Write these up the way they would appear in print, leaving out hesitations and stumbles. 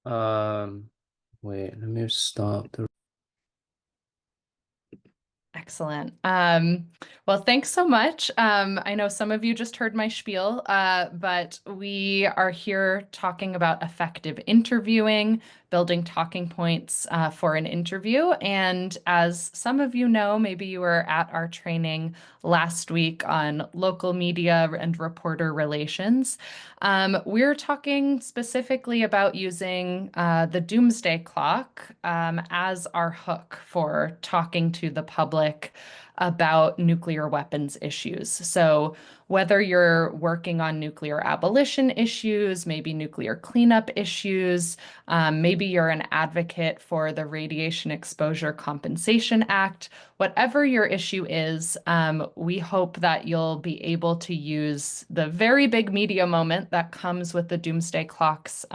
Um, Wait, let me stop the. Excellent. Well, thanks so much. I know some of you just heard my spiel, but we are here talking about effective interviewing, building talking points for an interview. And as some of you know, maybe you were at our training last week on local media and reporter relations. We're talking specifically about using the Doomsday Clock as our hook for talking to the public about nuclear weapons issues. So, whether you're working on nuclear abolition issues, maybe nuclear cleanup issues, maybe you're an advocate for the Radiation Exposure Compensation Act, whatever your issue is, we hope that you'll be able to use the very big media moment that comes with the Doomsday Clock's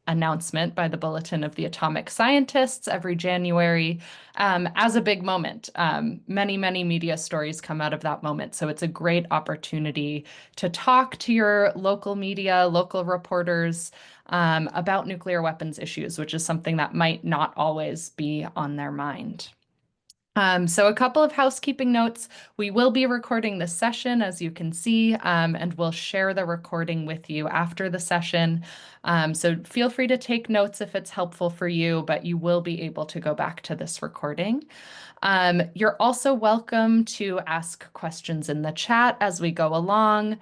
announcement by the Bulletin of the Atomic Scientists every January as a big moment. Many media stories come out of that moment. So it's a great opportunity to talk to your local media, local reporters about nuclear weapons issues, which is something that might not always be on their mind. So a couple of housekeeping notes. We will be recording this session, as you can see, and we'll share the recording with you after the session. So feel free to take notes if it's helpful for you, but you will be able to go back to this recording. You're also welcome to ask questions in the chat as we go along.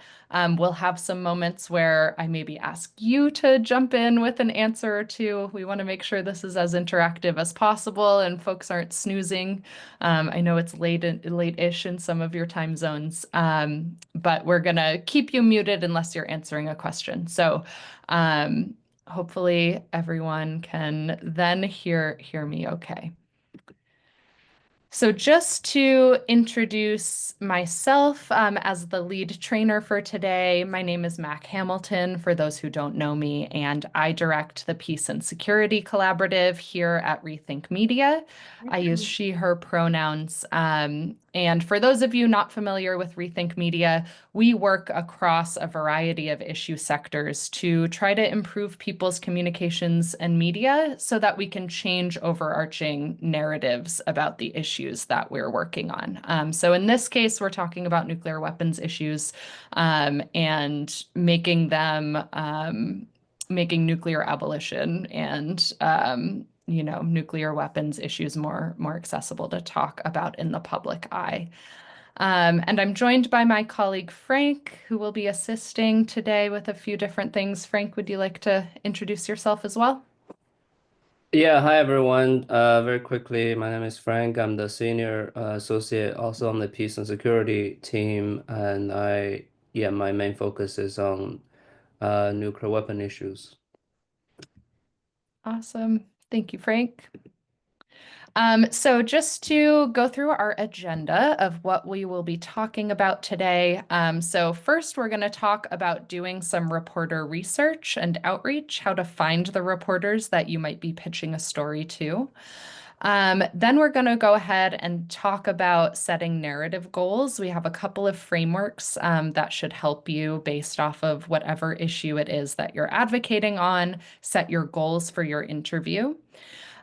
We'll have some moments where I maybe ask you to jump in with an answer or two. We want to make sure this is as interactive as possible and folks aren't snoozing. I know it's late-ish in some of your time zones, but we're gonna keep you muted unless you're answering a question. So hopefully everyone can then hear me okay. So just to introduce myself as the lead trainer for today, my name is Mac Hamilton, for those who don't know me, and I direct the Peace and Security Collaborative here at Rethink Media. I use she, her pronouns. And for those of you not familiar with Rethink Media, we work across a variety of issue sectors to try to improve people's communications and media so that we can change overarching narratives about the issues that we're working on. So in this case, we're talking about nuclear weapons issues and making them making nuclear abolition and nuclear weapons issues more accessible to talk about in the public eye. And I'm joined by my colleague Frank, who will be assisting today with a few different things. Frank, would you like to introduce yourself as well? Yeah, hi everyone. Very quickly, my name is Frank. I'm the senior associate also on the peace and security team, and my main focus is on nuclear weapon issues. Awesome. Thank you, Frank. So just to go through our agenda of what we will be talking about today. So first, we're going to talk about doing some reporter research and outreach, how to find the reporters that you might be pitching a story to. Then we're going to go ahead and talk about setting narrative goals. We have a couple of frameworks that should help you based off of whatever issue it is that you're advocating on, set your goals for your interview.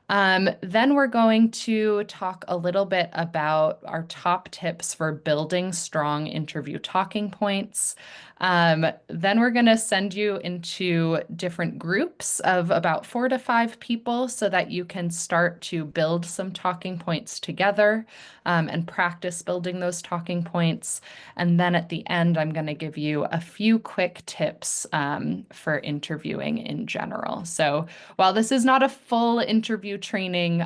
Then we're going to talk a little bit about our top tips for building strong interview talking points. Then we're going to send you into different groups of about 4 to 5 people so that you can start to build some talking points together and practice building those talking points. And then at the end, I'm going to give you a few quick tips for interviewing in general. So while this is not a full interview training,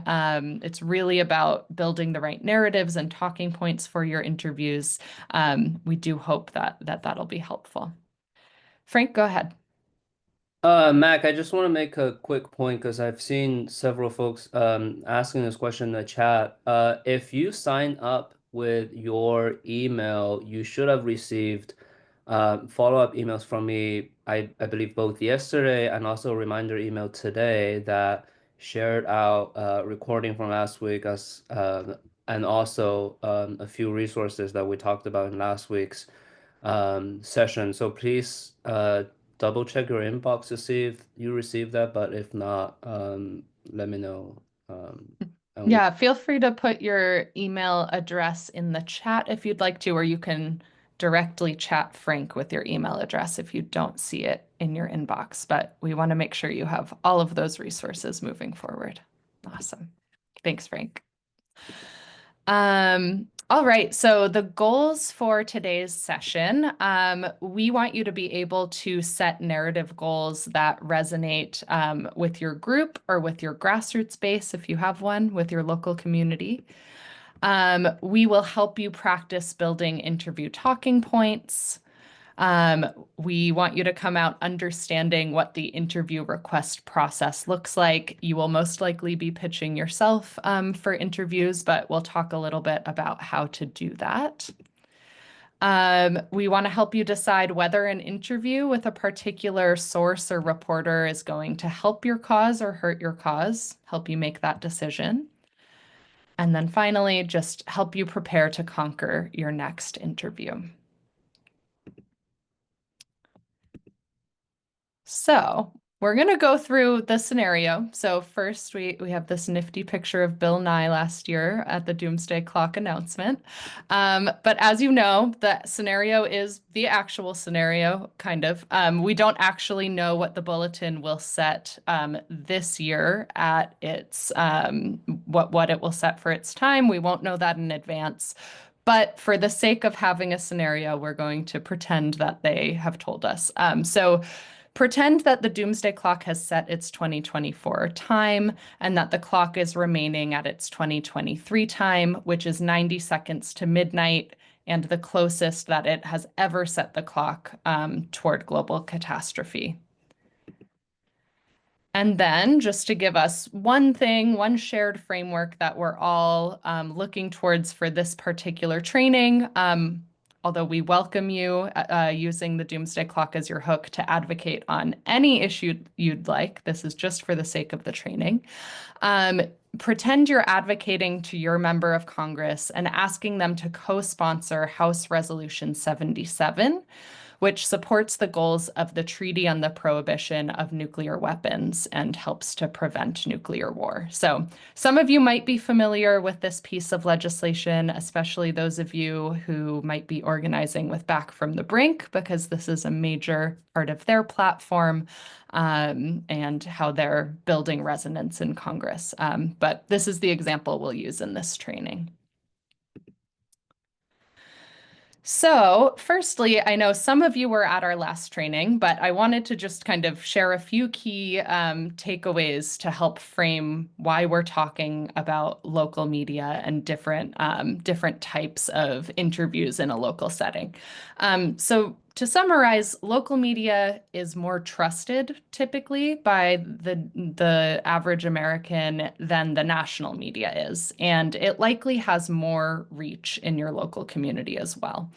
it's really about building the right narratives and talking points for your interviews. We do hope that that'll be helpful. Frank, go ahead. Mac, I just want to make a quick point because I've seen several folks asking this question in the chat. If you sign up with your email, you should have received follow-up emails from me, I believe both yesterday and also a reminder email today that shared out recording from last week as and also a few resources that we talked about in last week's session. So please double check your inbox to see if you received that, but if not, let me know. And we Yeah, feel free to put your email address in the chat if you'd like to, or you can directly chat Frank with your email address if you don't see it in your inbox. But we want to make sure you have all of those resources moving forward. Awesome. Thanks, Frank. All right, so the goals for today's session, we want you to be able to set narrative goals that resonate with your group or with your grassroots base, if you have one, with your local community. We will help you practice building interview talking points. Um, we want you to come out understanding what the interview request process looks like. You will most likely be pitching yourself for interviews, but we'll talk a little bit about how to do that. We want to help you decide whether an interview with a particular source or reporter is going to help your cause or hurt your cause, help you make that decision. And then finally, just help you prepare to conquer your next interview. So we're going to go through the scenario. So first, we have this nifty picture of Bill Nye last year at the Doomsday Clock announcement. But as you know, the scenario is the actual scenario, kind of. We don't actually know what the bulletin will set this year at its what it will set for its time. We won't know that in advance. But for the sake of having a scenario, we're going to pretend that they have told us. So pretend that the Doomsday Clock has set its 2024 time and that the clock is remaining at its 2023 time, which is 90 seconds to midnight and the closest that it has ever set the clock toward global catastrophe. And then just to give us one thing, one shared framework that we're all looking towards for this particular training, although we welcome you using the Doomsday Clock as your hook to advocate on any issue you'd like. This is just for the sake of the training. Pretend you're advocating to your member of Congress and asking them to co-sponsor House Resolution 77, which supports the goals of the Treaty on the Prohibition of Nuclear Weapons and helps to prevent nuclear war. So some of you might be familiar with this piece of legislation, especially those of you who might be organizing with Back from the Brink, because this is a major part of their platform and how they're building resonance in Congress. But this is the example we'll use in this training. So, firstly, I know some of you were at our last training, but I wanted to just kind of share a few key takeaways to help frame why we're talking about local media and different types of interviews in a local setting. So, to summarize, local media is more trusted typically by the average American than the national media is, and it likely has more reach in your local community as well.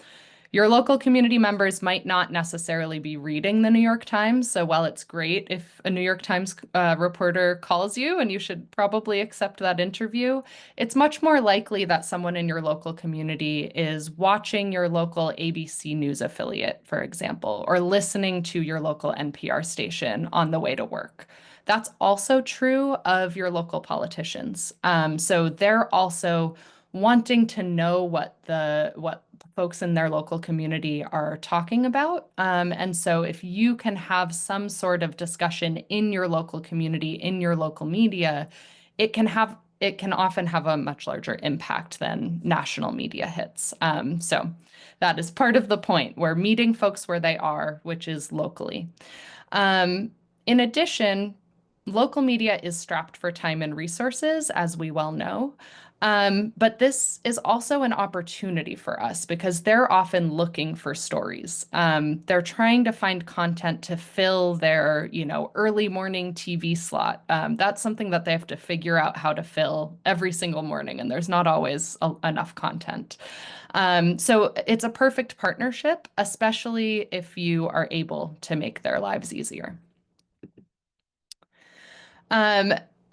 Your local community members might not necessarily be reading the New York Times, so while it's great if a New York Times reporter calls you and you should probably accept that interview, it's much more likely that someone in your local community is watching your local ABC News affiliate, for example, or listening to your local NPR station on the way to work. That's also true of your local politicians. So they're also wanting to know what folks in their local community are talking about. And so if you can have some sort of discussion in your local community, in your local media, it can often have a much larger impact than national media hits. So that is part of the point. We're meeting folks where they are, which is locally. In addition, local media is strapped for time and resources, as we well know. But this is also an opportunity for us because they're often looking for stories. They're trying to find content to fill their, early morning TV slot. That's something that they have to figure out how to fill every single morning, and there's not always enough content. So it's a perfect partnership, especially if you are able to make their lives easier.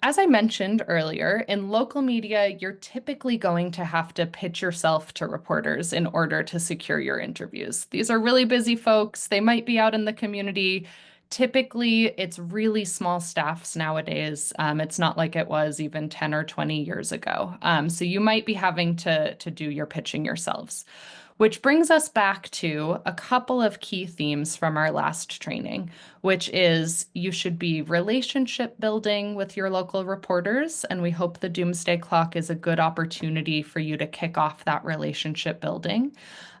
as I mentioned earlier, in local media, you're typically going to have to pitch yourself to reporters in order to secure your interviews. These are really busy folks. They might be out in the community. Typically, it's really small staffs nowadays. It's not like it was even 10 or 20 years ago. So you might be having to do your pitching yourselves. Which brings us back to a couple of key themes from our last training, which is you should be relationship building with your local reporters. And we hope the Doomsday Clock is a good opportunity for you to kick off that relationship building.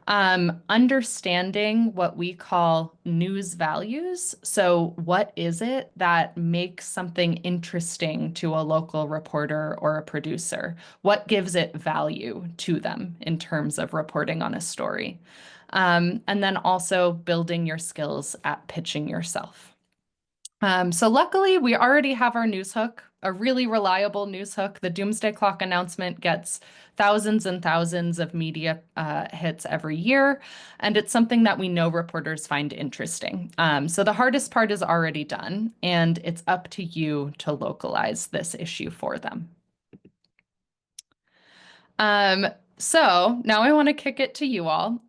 Understanding what we call news values. So, what is it that makes something interesting to a local reporter or a producer? What gives it value to them in terms of reporting on a story? And then also building your skills at pitching yourself. So luckily, we already have our news hook, a really reliable news hook. The Doomsday Clock announcement gets thousands and thousands of media hits every year, and it's something that we know reporters find interesting. So the hardest part is already done, and it's up to you to localize this issue for them. So now I want to kick it to you all.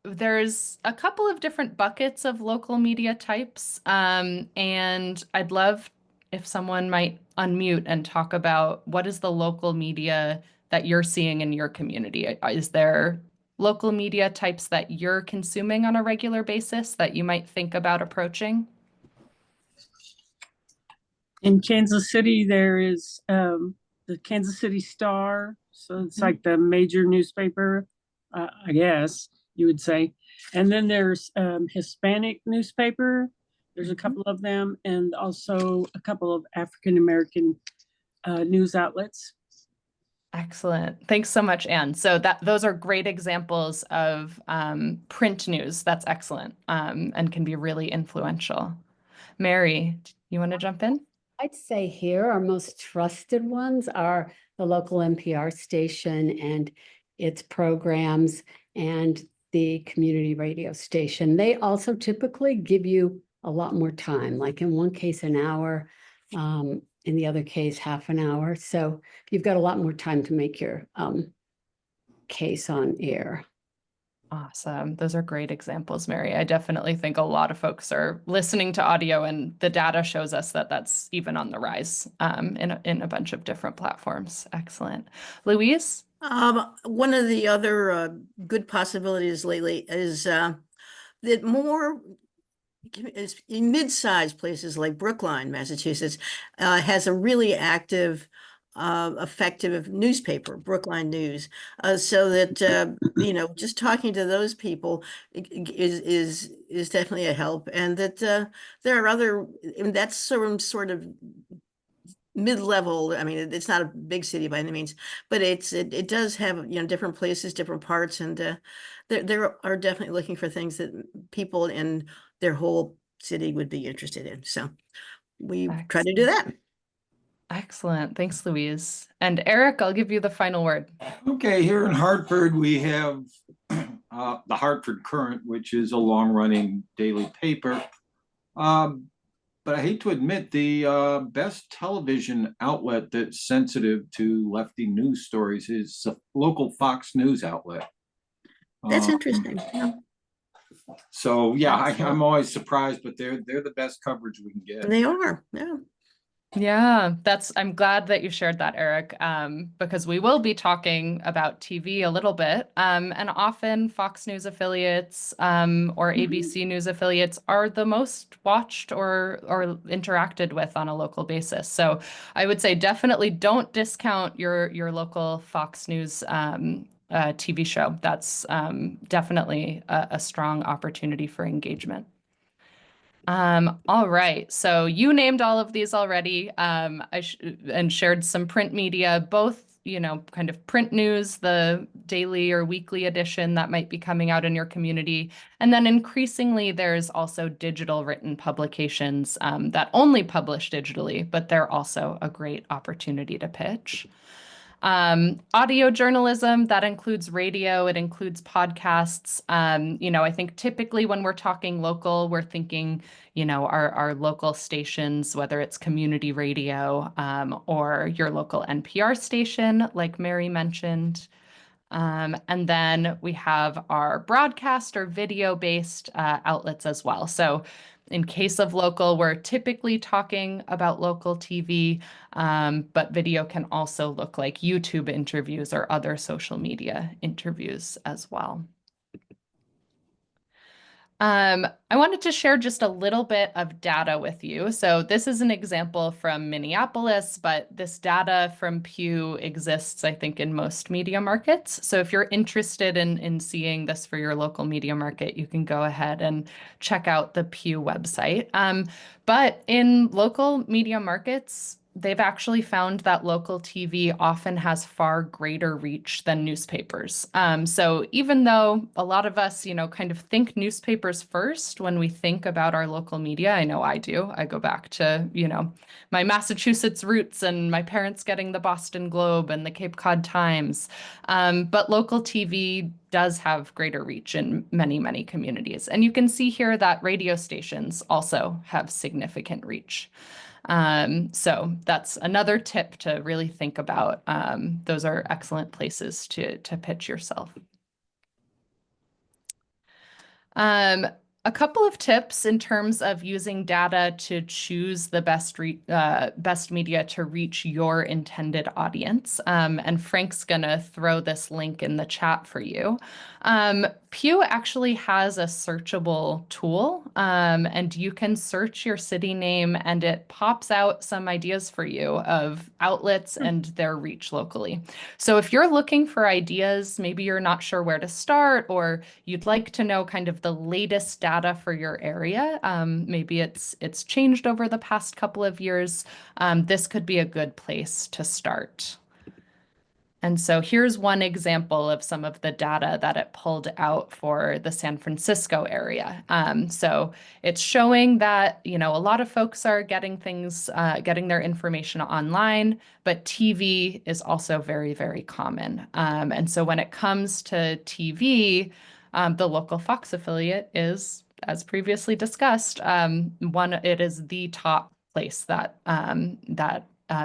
There's a couple of different buckets of local media types, and I'd love if someone might unmute and talk about what is the local media that you're seeing in your community. Is there local media types that you're consuming on a regular basis that you might think about approaching? In Kansas City, there is the Kansas City Star. So it's like the major newspaper, I guess you would say. And then there's Hispanic newspaper. There's a couple of them, and also a couple of African American news outlets. Excellent. Thanks so much, Anne. So those are great examples of print news. That's excellent, and can be really influential. Mary, you want to jump in? I'd say here our most trusted ones are the local NPR station and its programs and the community radio station. They also typically give you a lot more time, like in one case, an hour, in the other case, half an hour. So you've got a lot more time to make your case on air. Awesome. Those are great examples, Mary. I definitely think a lot of folks are listening to audio, and the data shows us that that's even on the rise in a bunch of different platforms. Excellent. Louise? One of the other good possibilities lately is that more in mid-sized places like Brookline, Massachusetts, has a really active effective newspaper, Brookline News, so that just talking to those people is definitely a help, and that there are other, and that's sort of mid-level. I mean, it's not a big city by any means, but it does have different places, different parts, and there are definitely looking for things that people in their whole city would be interested in. So we try to do that. Excellent. Thanks, Louise. And Eric, I'll give you the final word. Okay, here in Hartford, we have the Hartford Courant, which is a long-running daily paper. But I hate to admit, the best television outlet that's sensitive to lefty news stories is a local Fox News outlet. That's interesting. Yeah. So yeah, I'm always surprised, but they're the best coverage we can get. They are, yeah. Yeah, I'm glad that you shared that, Eric, because we will be talking about TV a little bit. And often Fox News affiliates or ABC News affiliates are the most watched or interacted with on a local basis. So I would say definitely don't discount your local Fox News TV show. That's definitely a strong opportunity for engagement. All right. So you named all of these already, and shared some print media, both, kind of print news, the daily or weekly edition that might be coming out in your community. And then increasingly, there's also digital written publications that only publish digitally, but they're also a great opportunity to pitch. Audio journalism, that includes radio, it includes podcasts. I think typically when we're talking local, we're thinking, our local stations, whether it's community radio or your local NPR station, like Mary mentioned. And then we have our broadcast or video-based outlets as well. So in case of local, we're typically talking about local TV, but video can also look like YouTube interviews or other social media interviews as well. I wanted to share just a little bit of data with you. So this is an example from Minneapolis, but this data from Pew exists, I think, in most media markets. So if you're interested in seeing this for your local media market, you can go ahead and check out the Pew website. But in local media markets, they've actually found that local TV often has far greater reach than newspapers. So even though a lot of us, kind of think newspapers first when we think about our local media, I know I do. I go back to, my Massachusetts roots and my parents getting the Boston Globe and the Cape Cod Times. But local TV does have greater reach in many, many communities. And you can see here that radio stations also have significant reach. So that's another tip to really think about. Those are excellent places to pitch yourself. A couple of tips in terms of using data to choose the best media to reach your intended audience. And Frank's gonna throw this link in the chat for you. Pew actually has a searchable tool, and you can search your city name and it pops out some ideas for you of outlets and their reach locally. So if you're looking for ideas, maybe you're not sure where to start, or you'd like to know kind of the latest data for your area, maybe it's changed over the past couple of years, this could be a good place to start. And so here's one example of some of the data that it pulled out for the San Francisco area. So it's showing that, a lot of folks are getting their information online, but TV is also very, very common. And so when it comes to TV, the local Fox affiliate is, as previously discussed, it is the top place that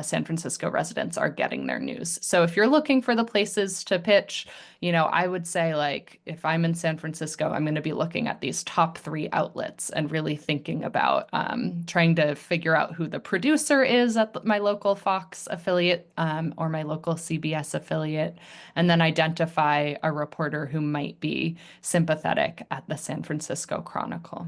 San Francisco residents are getting their news. So if you're looking for the places to pitch, I would say, like, if I'm in San Francisco, I'm going to be looking at these top 3 outlets and really thinking about trying to figure out who the producer is at my local Fox affiliate or my local CBS affiliate, and then identify a reporter who might be sympathetic at the San Francisco Chronicle.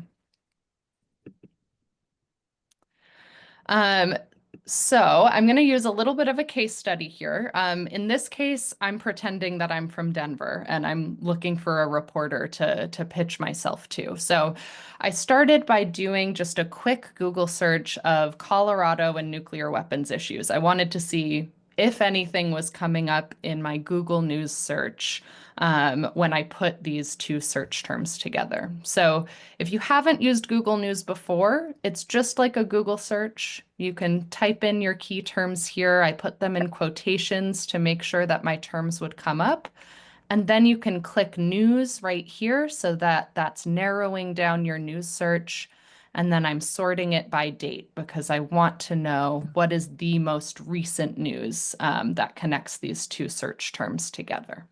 So I'm going to use a little bit of a case study here. In this case, I'm pretending that I'm from Denver and I'm looking for a reporter to pitch myself to. So I started by doing just a quick Google search of Colorado and nuclear weapons issues. I wanted to see if anything was coming up in my Google News search when I put these 2 search terms together. So if you haven't used Google News before, it's just like a Google search. You can type in your key terms here. I put them in quotations to make sure that my terms would come up. And then you can click news right here so that that's narrowing down your news search. And then I'm sorting it by date because I want to know what is the most recent news that connects these 2 search terms together.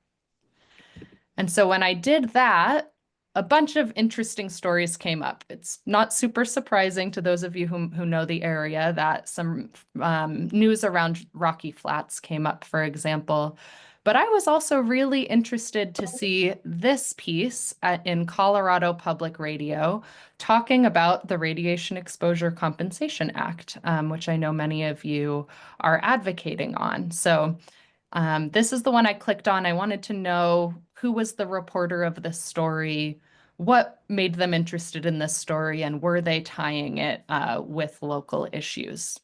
And so when I did that, a bunch of interesting stories came up. It's not super surprising to those of you who know the area that some news around Rocky Flats came up, for example. But I was also really interested to see this piece in Colorado Public Radio talking about the Radiation Exposure Compensation Act, which I know many of you are advocating on. So this is the one I clicked on. I wanted to know who was the reporter of this story, what made them interested in this story, and were they tying it with local issues?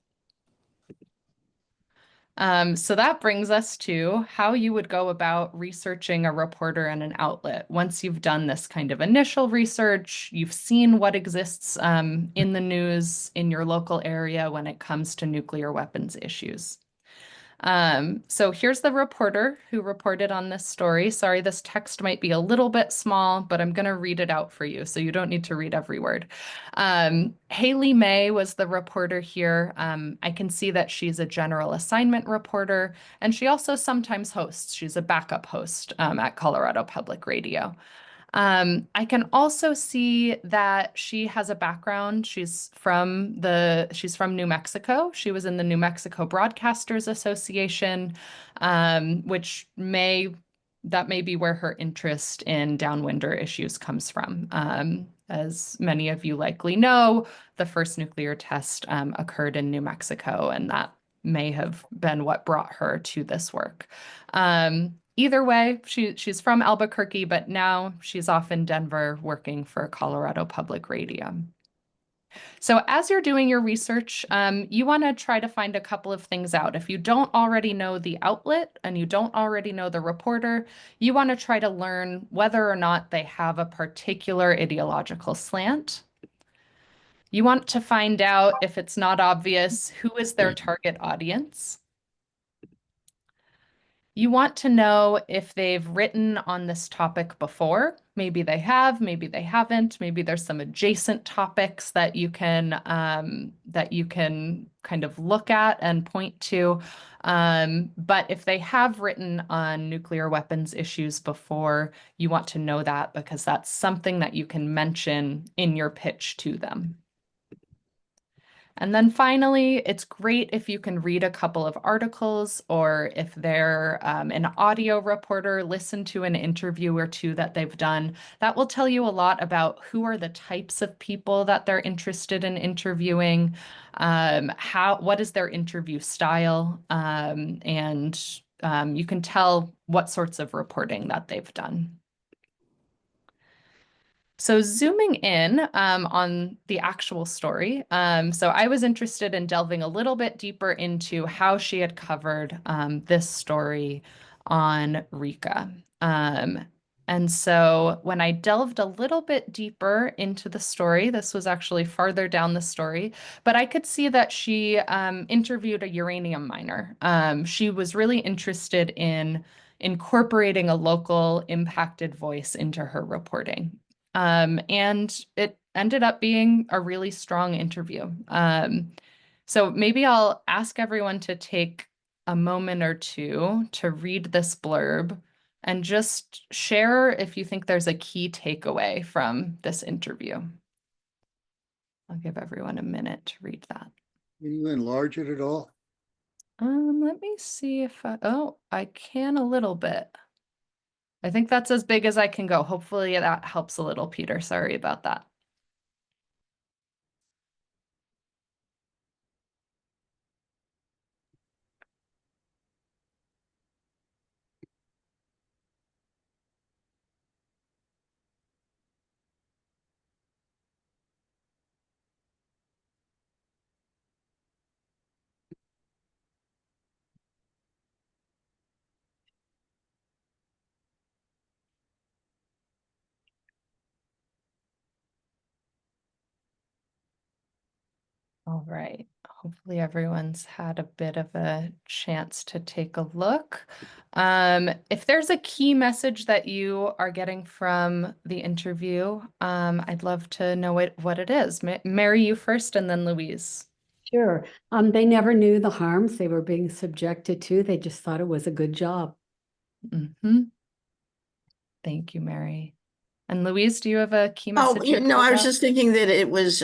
So that brings us to how you would go about researching a reporter and an outlet. Once you've done this kind of initial research, you've seen what exists in the news in your local area when it comes to nuclear weapons issues. So here's the reporter who reported on this story. Sorry, this text might be a little bit small, but I'm going to read it out for you, so you don't need to read every word. Haley May was the reporter here. I can see that she's a general assignment reporter, and she also sometimes hosts. She's a backup host at Colorado Public Radio. I can also see that she has a background. She's from New Mexico. She was in the New Mexico Broadcasters Association, which that may be where her interest in downwinder issues comes from. As many of you likely know, the first nuclear test occurred in New Mexico, and that may have been what brought her to this work. Either way, she's from Albuquerque, but now she's off in Denver working for Colorado Public Radio. So as you're doing your research, you want to try to find a couple of things out. If you don't already know the outlet and you don't already know the reporter, you want to try to learn whether or not they have a particular ideological slant. You want to find out, if it's not obvious, who is their target audience. You want to know if they've written on this topic before. Maybe they have, maybe they haven't. Maybe there's some adjacent topics that you can kind of look at and point to. But if they have written on nuclear weapons issues before, you want to know that, because that's something that you can mention in your pitch to them. And then finally, it's great if you can read a couple of articles, or if they're an audio reporter, listen to an interview or two that they've done. That will tell you a lot about who are the types of people that they're interested in interviewing, what is their interview style, and you can tell what sorts of reporting that they've done. So zooming in on the actual story, so I was interested in delving a little bit deeper into how she had covered this story on RECA. And so when I delved a little bit deeper into the story, this was actually farther down the story, but I could see that she interviewed a uranium miner. She was really interested in incorporating a local impacted voice into her reporting. And it ended up being a really strong interview. So maybe I'll ask everyone to take a moment or two to read this blurb and just share if you think there's a key takeaway from this interview. I'll give everyone a minute to read that. Can you enlarge it at all? Let me see if I can a little bit. I think that's as big as I can go. Hopefully that helps a little, Peter. Sorry about that. All right. Hopefully everyone's had a bit of a chance to take a look. If there's a key message that you are getting from the interview, I'd love to know what it is. Mary, you first, and then Louise. Sure. They never knew the harms they were being subjected to. They just thought it was a good job. Mm-hmm. Thank you, Mary. And Louise, do you have a key message? Oh, no, I was just thinking that it was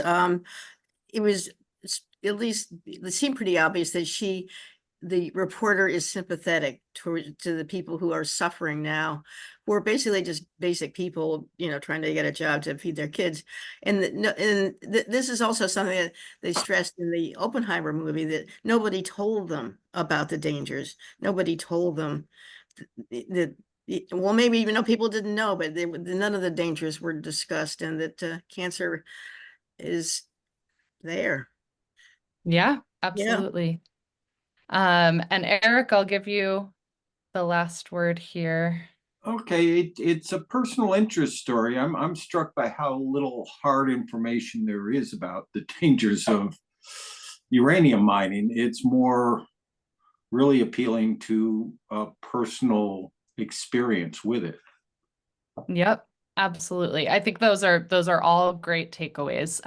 at least it seemed pretty obvious that the reporter is sympathetic to the people who are suffering now, who are basically just basic people, trying to get a job to feed their kids. And this is also something that they stressed in the Oppenheimer movie, that nobody told them about the dangers. Nobody told them that, well, maybe even though people didn't know, but none of the dangers were discussed, and that cancer is there. Yeah, absolutely. Yeah. And Eric, I'll give you the last word here. Okay, it's a personal interest story. I'm struck by how little hard information there is about the dangers of uranium mining. It's more really appealing to a personal experience with it. Yep, absolutely. I think those are all great takeaways.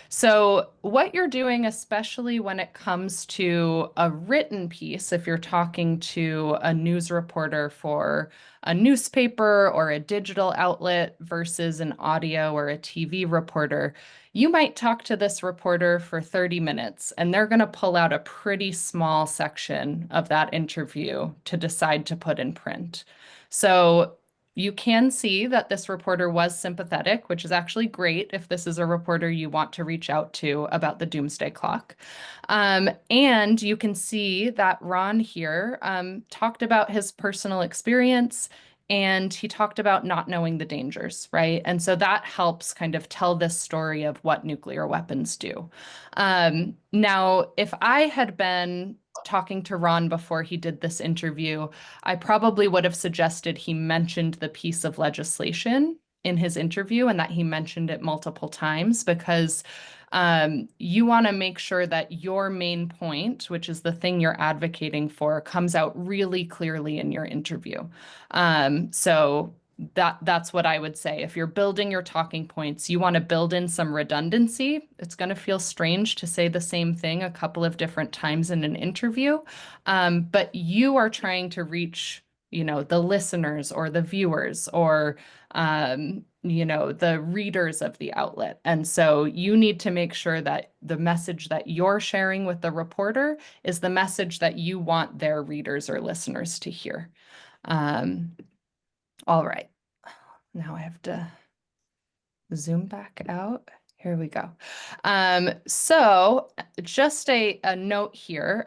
So what you're doing, especially when it comes to a written piece, if you're talking to a news reporter for a newspaper or a digital outlet versus an audio or a TV reporter, you might talk to this reporter for 30 minutes and they're going to pull out a pretty small section of that interview to decide to put in print. So you can see that this reporter was sympathetic, which is actually great if this is a reporter you want to reach out to about the doomsday clock. And you can see that Ron here talked about his personal experience and he talked about not knowing the dangers, right? And so that helps kind of tell this story of what nuclear weapons do. Now, if I had been talking to Ron before he did this interview, I probably would have suggested he mentioned the piece of legislation in his interview and that he mentioned it multiple times because you want to make sure that your main point, which is the thing you're advocating for, comes out really clearly in your interview. So that's what I would say. If you're building your talking points, you want to build in some redundancy. It's going to feel strange to say the same thing a couple of different times in an interview, but you are trying to reach, the listeners or the viewers or, the readers of the outlet. And so you need to make sure that the message that you're sharing with the reporter is the message that you want their readers or listeners to hear. All right. Now I have to zoom back out. Here we go. So just a note here.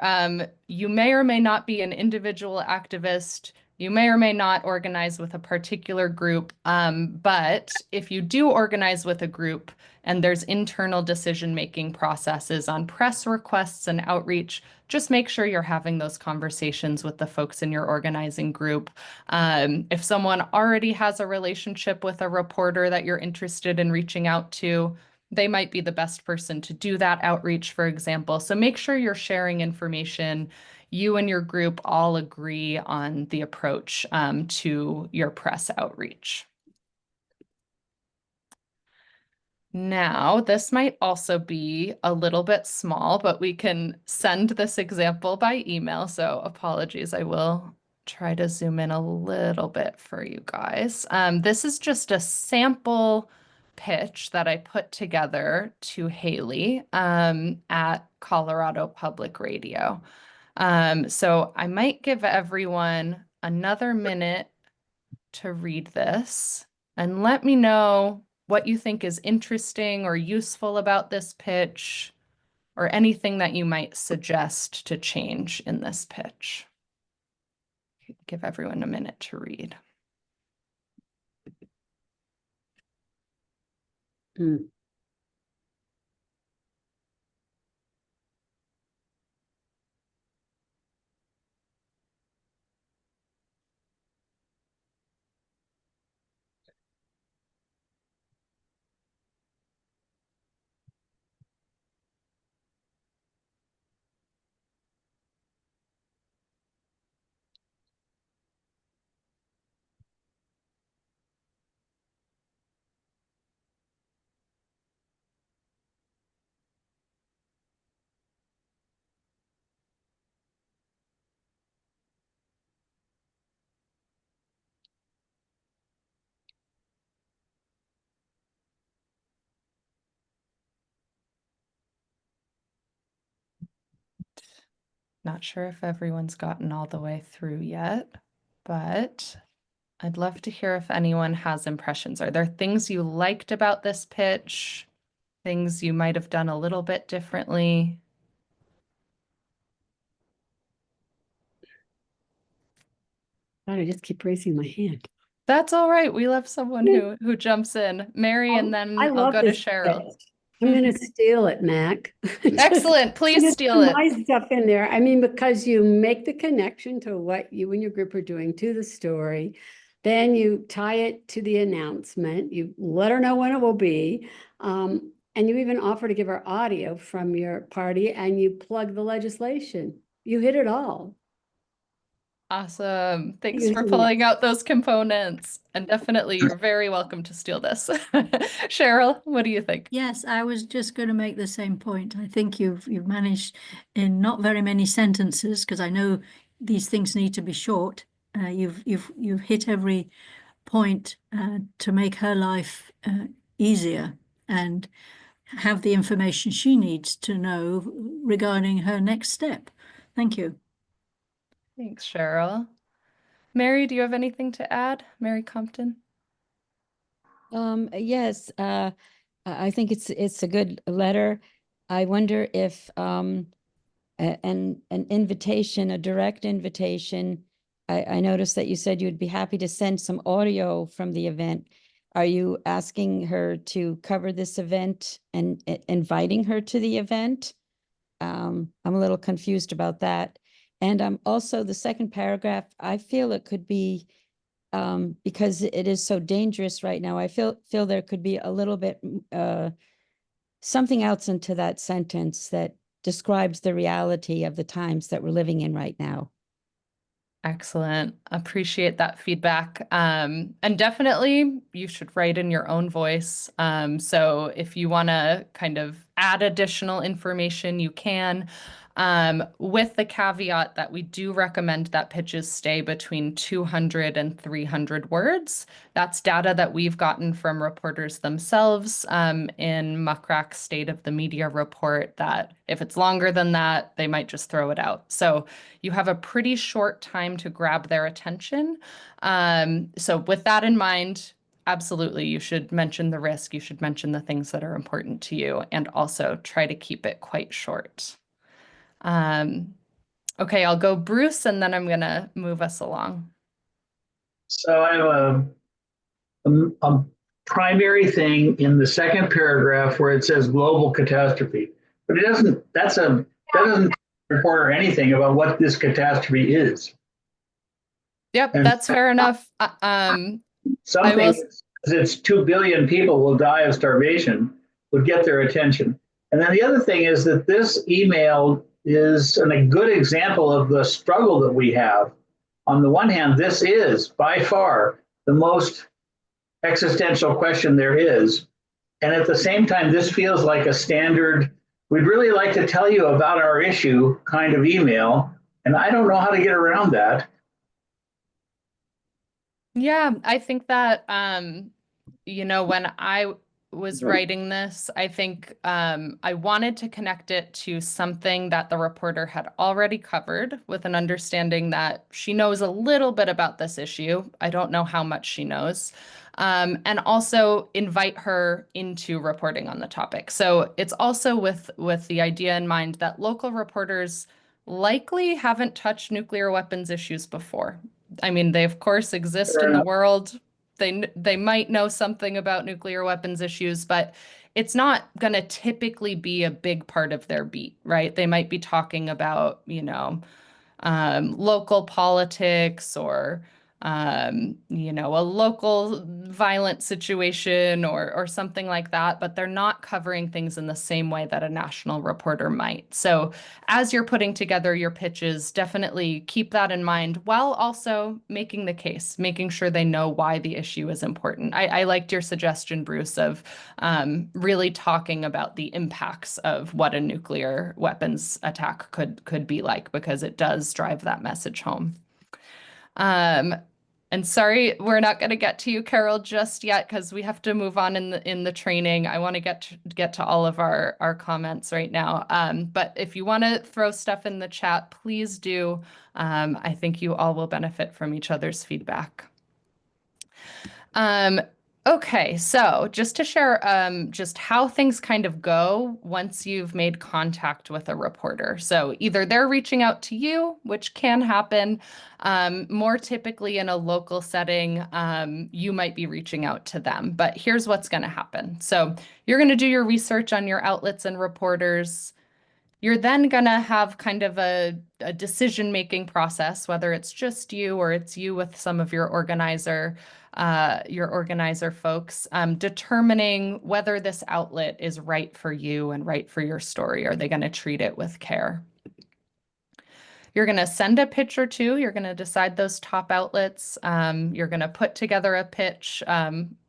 You may or may not be an individual activist. You may or may not organize with a particular group. But if you do organize with a group and there's internal decision-making processes on press requests and outreach, just make sure you're having those conversations with the folks in your organizing group. If someone already has a relationship with a reporter that you're interested in reaching out to, they might be the best person to do that outreach, for example. So make sure you're sharing information. You and your group all agree on the approach to your press outreach. Now, this might also be a little bit small, but we can send this example by email. So apologies, I will try to zoom in a little bit for you guys. This is just a sample pitch that I put together to Haley at Colorado Public Radio. So I might give everyone another minute to read this and let me know what you think is interesting or useful about this pitch or anything that you might suggest to change in this pitch. Give everyone a minute to read. Not sure if everyone's gotten all the way through yet, but I'd love to hear if anyone has impressions. Are there things you liked about this pitch? Things you might have done a little bit differently? God, I just keep raising my hand. That's all right. We love someone who jumps in. Mary, and then I I'll love go to this Cheryl. pitch. I'm going to steal it, Mac. Excellent. Please Just steal put it. my stuff in there. I mean, because you make the connection to what you and your group are doing to the story. Then you tie it to the announcement. You let her know when it will be. And you even offer to give her audio from your party and you plug the legislation You hit it all. Awesome. Thanks for Using it. pulling out those components. And definitely, you're very welcome to steal this. Cheryl, what do you think? Yes, I was just going to make the same point. I think you've managed in not very many sentences, because I know these things need to be short. You've hit every point to make her life easier and have the information she needs to know regarding her next step. Thank you. Thanks, Cheryl. Mary, do you have anything to add? Mary Compton? Yes, I think it's a good letter. I wonder if an invitation, a direct invitation. I noticed that you said you'd be happy to send some audio from the event. Are you asking her to cover this event and inviting her to the event? I'm a little confused about that. And also the second paragraph, I feel it could be, because it is so dangerous right now, I feel there could be a little bit something else into that sentence that describes the reality of the times that we're living in right now. Excellent. Appreciate that feedback. And definitely you should write in your own voice. So if you want to kind of add additional information, you can, with the caveat that we do recommend that pitches stay between 200 and 300 words. That's data that we've gotten from reporters themselves in Muckrak's State of the Media report, that if it's longer than that, they might just throw it out. So you have a pretty short time to grab their attention. So with that in mind, absolutely, you should mention the risk. You should mention the things that are important to you, and also try to keep it quite short. Okay, I'll go Bruce, and then I'm going to move us along. So I have a primary thing in the second paragraph where it says global catastrophe, but it doesn't, that doesn't report anything about what this catastrophe is. Yep, And that's fair enough. Something, it's 2 billion people will die of starvation, would get their attention. And then the other thing is that this email is a good example of the struggle that we have. On the one hand, this is by far the most existential question there is. And at the same time, this feels like a standard, we'd really like to tell you about our issue kind of email. And I don't know how to get around that. Yeah, I think that, when I was writing this, I think I wanted to connect it to something that the reporter had already covered, with an understanding that she knows a little bit about this issue. I don't know how much she knows. And also invite her into reporting on the topic. So it's also with the idea in mind that local reporters likely haven't touched nuclear weapons issues before. I mean, they of course exist in the world. They might know something about nuclear weapons issues, but it's not going to typically be a big part of their beat, right? They might be talking about, local politics, or a local violent situation, or something like that, but they're not covering things in the same way that a national reporter might. So as you're putting together your pitches, definitely keep that in mind, while also making the case, making sure they know why the issue is important. I liked your suggestion, Bruce, of really talking about the impacts of what a nuclear weapons attack could be like, because it does drive that message home. And sorry, we're not going to get to you, Carol, just yet, because we have to move on in the training. I want to get to all of our comments right now. But if you want to throw stuff in the chat, please do. I think you all will benefit from each other's feedback. Okay, so just to share just how things kind of go once you've made contact with a reporter. So either they're reaching out to you, which can happen. More typically in a local setting, you might be reaching out to them. But here's what's going to happen. So you're going to do your research on your outlets and reporters. You're then going to have kind of a decision-making process, whether it's just you or it's you with some of your organizer folks, determining whether this outlet is right for you and right for your story. Are they going to treat it with care? You're going to send a pitch or two. You're going to decide those top outlets. You're going to put together a pitch.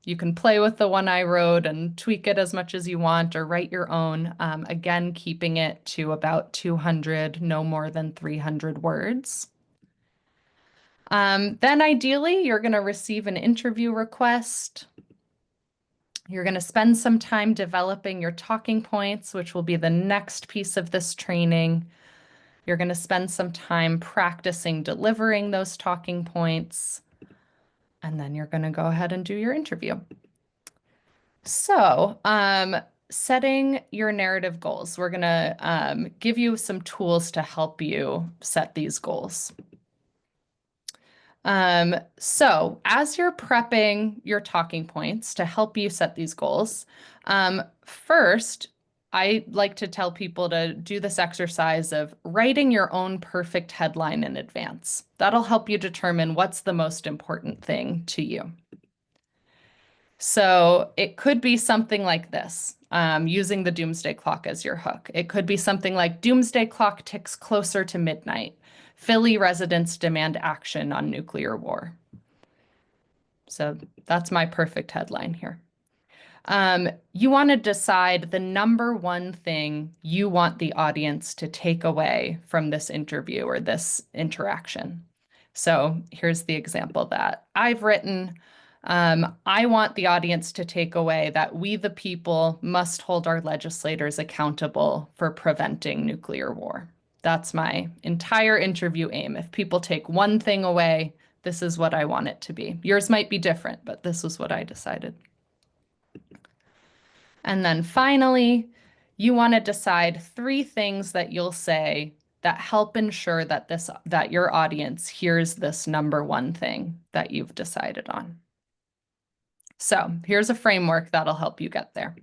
You can play with the one I wrote and tweak it as much as you want or write your own. Again, keeping it to about 200, no more than 300 words. Then ideally, you're going to receive an interview request. You're going to spend some time developing your talking points, which will be the next piece of this training. You're going to spend some time practicing delivering those talking points, and then you're going to go ahead and do your interview. So, setting your narrative goals. We're going to give you some tools to help you set these goals. So as you're prepping your talking points to help you set these goals, first, I like to tell people to do this exercise of writing your own perfect headline in advance. That'll help you determine what's the most important thing to you. So it could be something like this, using the doomsday clock as your hook. It could be something like doomsday clock ticks closer to midnight. Philly residents demand action on nuclear war. So that's my perfect headline here. You want to decide the number one thing you want the audience to take away from this interview or this interaction. So here's the example that I've written. I want the audience to take away that we, the people, must hold our legislators accountable for preventing nuclear war. That's my entire interview aim. If people take one thing away, this is what I want it to be. Yours might be different, but this was what I decided. And then finally, you want to decide 3 things that you'll say that help ensure that that your audience hears this number one thing that you've decided on. So here's a framework that'll help you get there.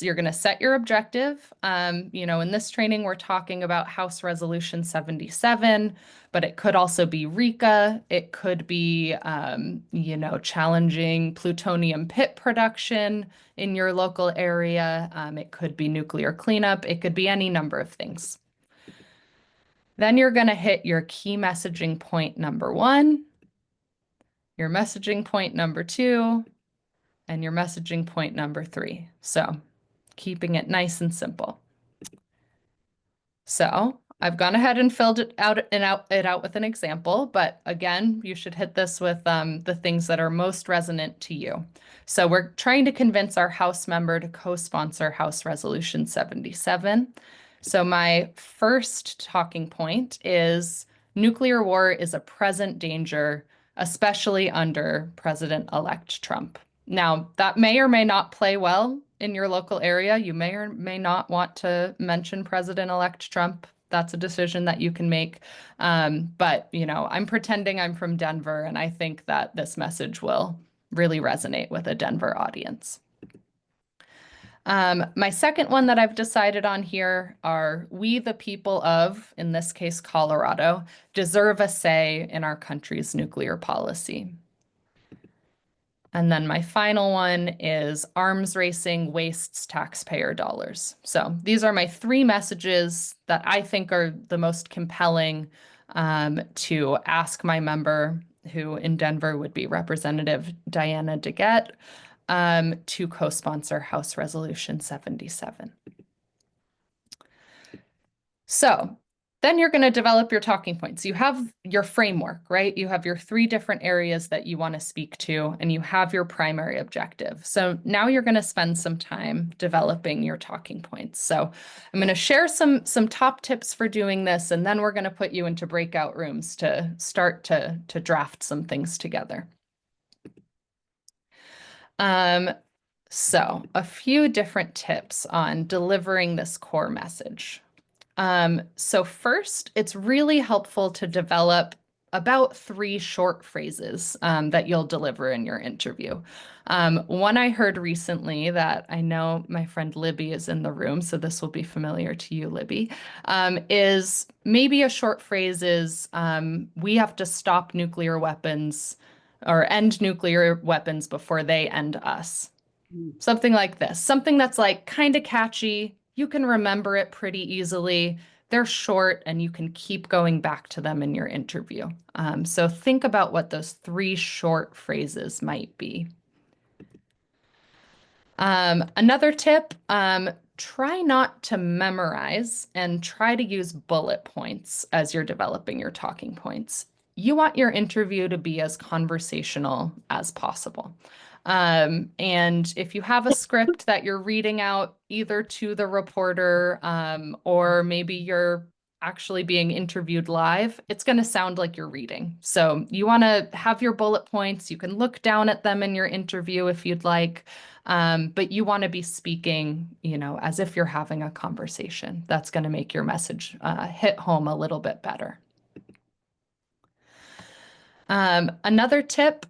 You're going to set your objective. In this training, we're talking about House Resolution 77, but it could also be RECA. It could be, challenging plutonium pit production in your local area. It could be nuclear cleanup. It could be any number of things. Then you're going to hit your key messaging point number 1, your messaging point number 2, and your messaging point number 3. So keeping it nice and simple. So I've gone ahead and filled it out with an example, but again, you should hit this with the things that are most resonant to you. So we're trying to convince our House member to co-sponsor House Resolution 77. So my first talking point is nuclear war is a present danger, especially under President-elect Trump. Now, that may or may not play well in your local area. You may or may not want to mention President-elect Trump. That's a decision that you can make. But, I'm pretending I'm from Denver, and I think that this message will really resonate with a Denver audience. My second one that I've decided on here are we, the people of, in this case, Colorado, deserve a say in our country's nuclear policy. And then my final one is arms racing wastes taxpayer dollars. So these are my 3 messages that I think are the most compelling to ask my member, who in Denver would be Representative Diana DeGette, to co-sponsor House Resolution 77. So then you're going to develop your talking points. You have your framework, right? You have your 3 different areas that you want to speak to, and you have your primary objective. So now you're going to spend some time developing your talking points. So I'm going to share some top tips for doing this, and then we're going to put you into breakout rooms to start to draft some things together. So a few different tips on delivering this core message. So first, it's really helpful to develop about 3 short phrases that you'll deliver in your interview. One I heard recently that I know my friend Libby is in the room, so this will be familiar to you, Libby, is maybe a short phrase is, we have to stop nuclear weapons or end nuclear weapons before they end us. Something like this, something that's like kind of catchy. You can remember it pretty easily, they're short and you can keep going back to them in your interview. So think about what those 3 short phrases might be. Another tip, try not to memorize and try to use bullet points as you're developing your talking points. You want your interview to be as conversational as possible. And if you have a script that you're reading out either to the reporter or maybe you're actually being interviewed live, it's going to sound like you're reading. So you want to have your bullet points. You can look down at them in your interview if you'd like, but you want to be speaking, as if you're having a conversation. That's going to make your message hit home a little bit better. Another tip,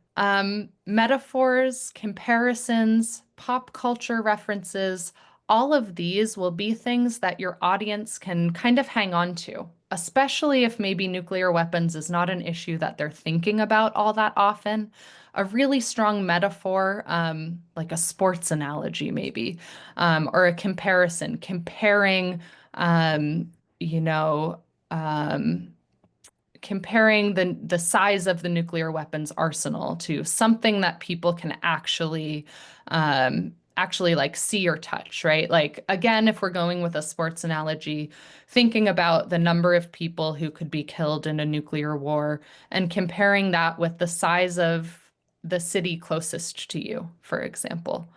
metaphors, comparisons, pop culture references, all of these will be things that your audience can kind of hang on to, especially if maybe nuclear weapons is not an issue that they're thinking about all that often. A really strong metaphor, like a sports analogy maybe, or a comparison, comparing, comparing the size of the nuclear weapons arsenal to something that people can actually like see or touch, right? Like, again, if we're going with a sports analogy, thinking about the number of people who could be killed in a nuclear war and comparing that with the size of the city closest to you, for example.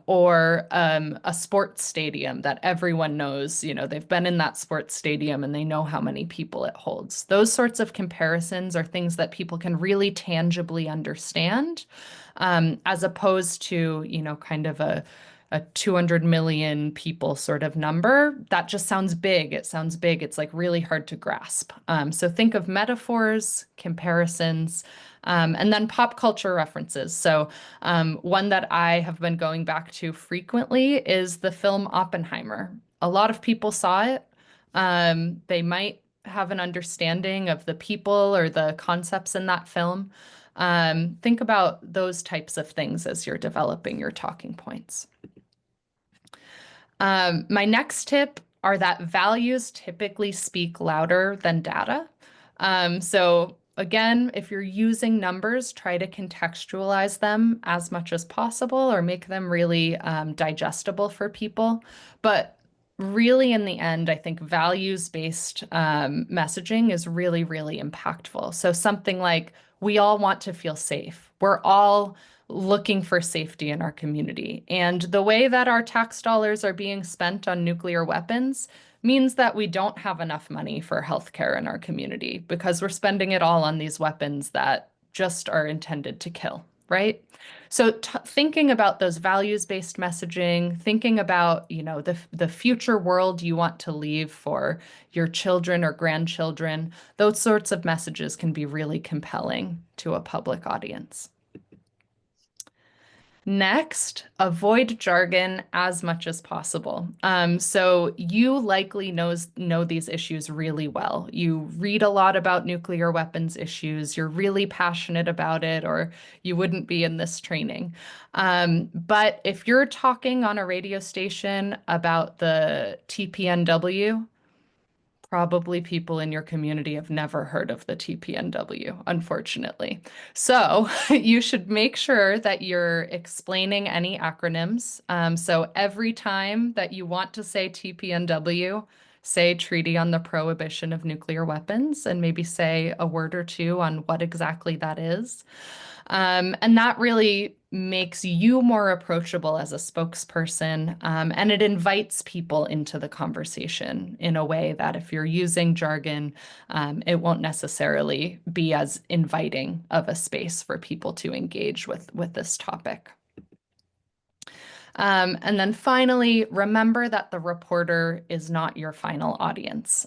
Or a sports stadium that everyone knows, they've been in that sports stadium and they know how many people it holds. Those sorts of comparisons are things that people can really tangibly understand, as opposed to, kind of a 200 million people sort of number. That just sounds big. It sounds big. It's like really hard to grasp. So think of metaphors, comparisons, and then pop culture references. So one that I have been going back to frequently is the film Oppenheimer. A lot of people saw it. They might have an understanding of the people or the concepts in that film. Think about those types of things as you're developing your talking points. My next tip are that values typically speak louder than data. So again, if you're using numbers, try to contextualize them as much as possible or make them really digestible for people. But really, in the end, I think values-based messaging is really, really impactful. So something like, we all want to feel safe. We're all looking for safety in our community. And the way that our tax dollars are being spent on nuclear weapons means that we don't have enough money for healthcare in our community because we're spending it all on these weapons that just are intended to kill, right? So thinking about those values-based messaging, thinking about, the future world you want to leave for your children or grandchildren, those sorts of messages can be really compelling to a public audience. Next, avoid jargon as much as possible. So you likely know these issues really well. You read a lot about nuclear weapons issues. You're really passionate about it, or you wouldn't be in this training. But if you're talking on a radio station about the TPNW, probably people in your community have never heard of the TPNW, unfortunately. So you should make sure that you're explaining any acronyms. So every time that you want to say TPNW, say Treaty on the Prohibition of Nuclear Weapons, and maybe say a word or two on what exactly that is. And that really makes you more approachable as a spokesperson, and it invites people into the conversation in a way that if you're using jargon, it won't necessarily be as inviting of a space for people to engage with this topic. And then finally, remember that the reporter is not your final audience.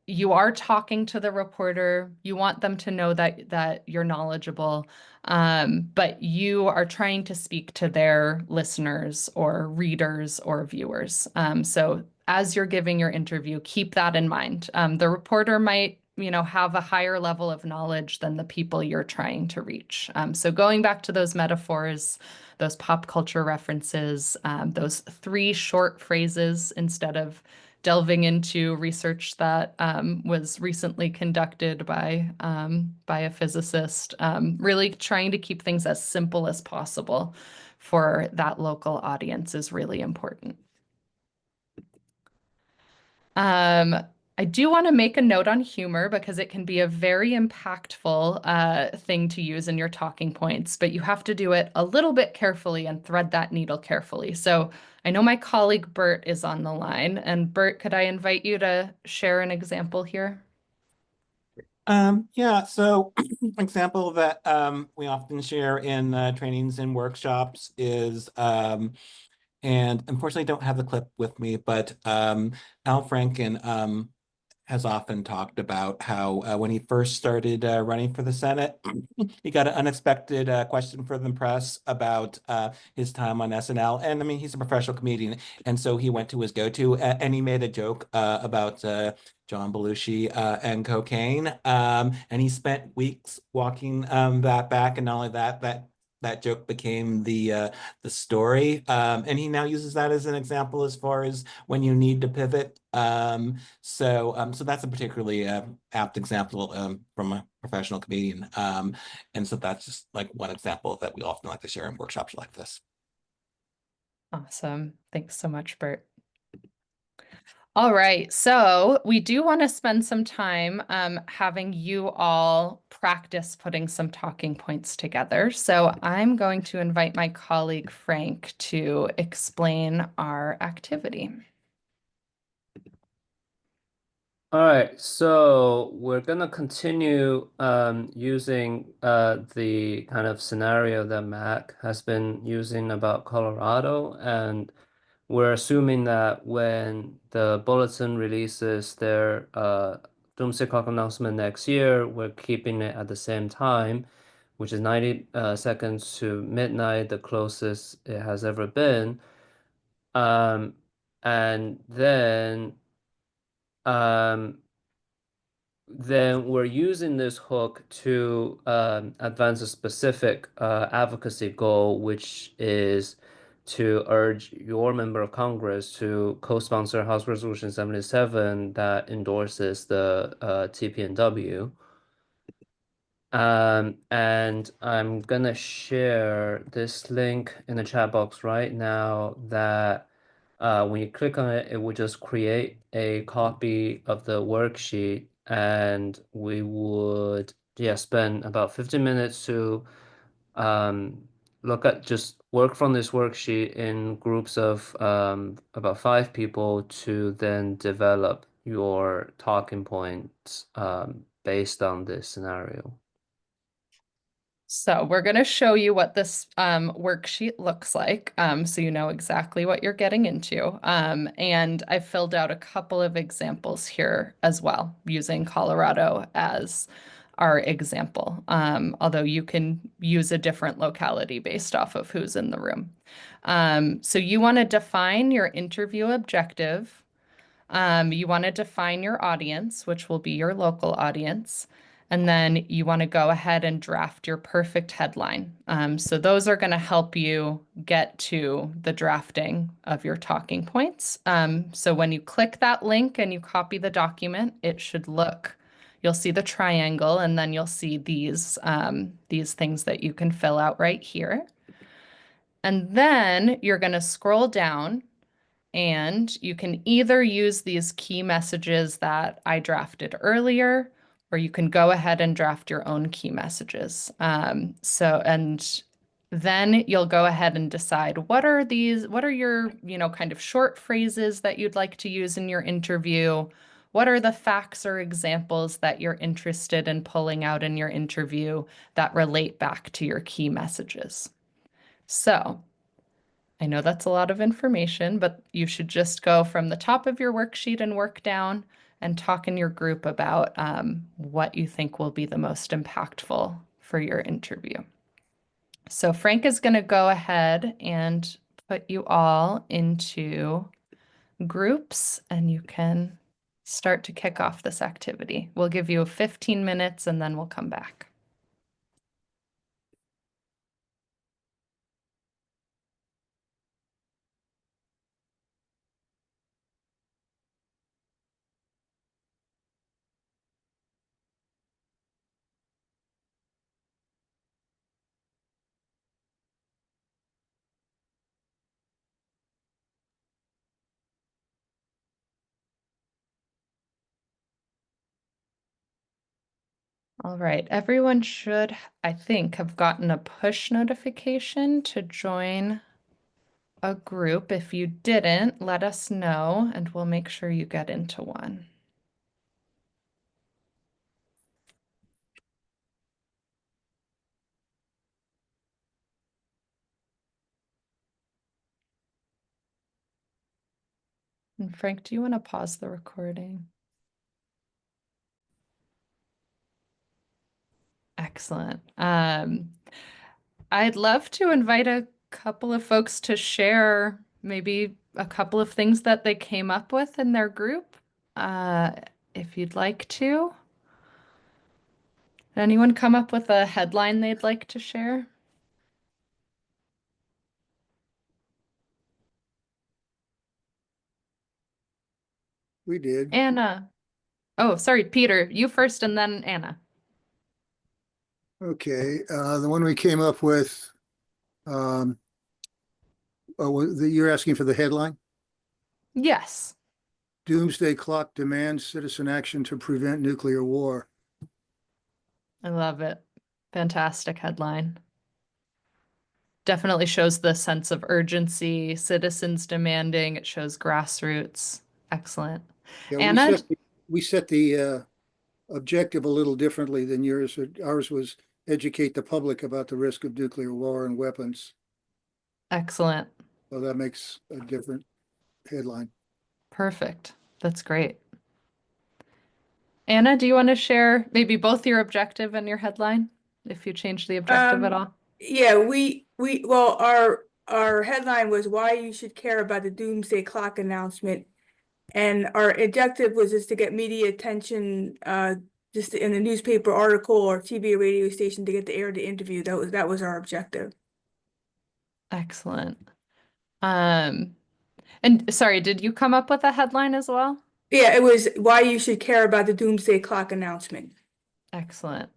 You are talking to the reporter. You want them to know that you're knowledgeable, but you are trying to speak to their listeners or readers or viewers. So as you're giving your interview, keep that in mind. The reporter might, have a higher level of knowledge than the people you're trying to reach. So going back to those metaphors, those pop culture references, those 3 short phrases instead of delving into research that was recently conducted by a physicist, really trying to keep things as simple as possible for that local audience is really important. I do want to make a note on humor because it can be a very impactful thing to use in your talking points, but you have to do it a little bit carefully and thread that needle carefully. So I know my colleague Bert is on the line, and Bert, could I invite you to share an example here? Yeah, so example that we often share in trainings and workshops is and unfortunately I don't have the clip with me, but Al Franken has often talked about how when he first started running for the Senate, he got an unexpected question from the press about his time on SNL. And I mean, he's a professional comedian. And so he went to his go-to and he made a joke about John Belushi and cocaine. And he spent weeks walking that back. And not only that, that joke became the story. And he now uses that as an example as far as when you need to pivot. So that's a particularly apt example from a professional comedian. And so that's just like one example that we often like to share in workshops like this. Awesome. Thanks so much, Bert. All right, so we do want to spend some time having you all practice putting some talking points together. So I'm going to invite my colleague Frank to explain our activity. All right, so we're gonna continue using the kind of scenario that Mac has been using about Colorado, and we're assuming that when the bulletin releases their Doomsday Clock announcement next year, we're keeping it at the same time, which is 90 seconds to midnight, the closest it has ever been. And then we're using this hook to advance a specific advocacy goal, which is to urge your member of Congress to co-sponsor House Resolution 77 that endorses the TPNW. And I'm gonna share this link in the chat box right now that when you click on it, it will just create a copy of the worksheet, and we would, yeah, spend about 15 minutes to just work from this worksheet in groups of about 5 people to then develop your talking points based on this scenario. So we're going to show you what this worksheet looks like, so you know exactly what you're getting into. And I filled out a couple of examples here as well, using Colorado as our example, although you can use a different locality based off of who's in the room. So you want to define your interview objective. You want to define your audience, which will be your local audience. And then you want to go ahead and draft your perfect headline. So those are going to help you get to the drafting of your talking points. So when you click that link and you copy the document, it should look, you'll see the triangle, and then you'll see these things that you can fill out right here. And then you're going to scroll down, and you can either use these key messages that I drafted earlier, or you can go ahead and draft your own key messages. And then you'll go ahead and decide what are your, kind of short phrases that you'd like to use in your interview? What are the facts or examples that you're interested in pulling out in your interview that relate back to your key messages? So I know that's a lot of information, but you should just go from the top of your worksheet and work down and talk in your group about what you think will be the most impactful for your interview. So Frank is going to go ahead and put you all into groups, and you can start to kick off this activity. We'll give you 15 minutes and then we'll come back. All right, everyone should, I think, have gotten a push notification to join a group. If you didn't, let us know and we'll make sure you get into one. And Frank, do you want to pause the recording? Excellent. I'd love to invite a couple of folks to share maybe a couple of things that they came up with in their group, if you'd like to. Did anyone come up with a headline they'd like to share? We did. Anna. Oh, sorry, Peter, you first and then Anna. Okay, the one we came up with, you're asking for the headline? Yes. Doomsday Clock demands citizen action to prevent nuclear war. I love it. Fantastic headline. Definitely shows the sense of urgency, citizens demanding, it shows grassroots. Excellent. Yeah, Anna? we set the objective a little differently than yours. Ours was educate the public about the risk of nuclear war and weapons. Excellent. So that makes a different headline. Perfect. That's great. Anna, do you want to share maybe both your objective and your headline, if you change the objective at all? Yeah, well, our headline was why you should care about the Doomsday Clock announcement. And our objective was just to get media attention, just in a newspaper article or TV or radio station to get the air to interview. That was our objective. Excellent. And sorry, did you come up with a headline as well? Yeah, it was why you should care about the Doomsday Clock announcement. Excellent.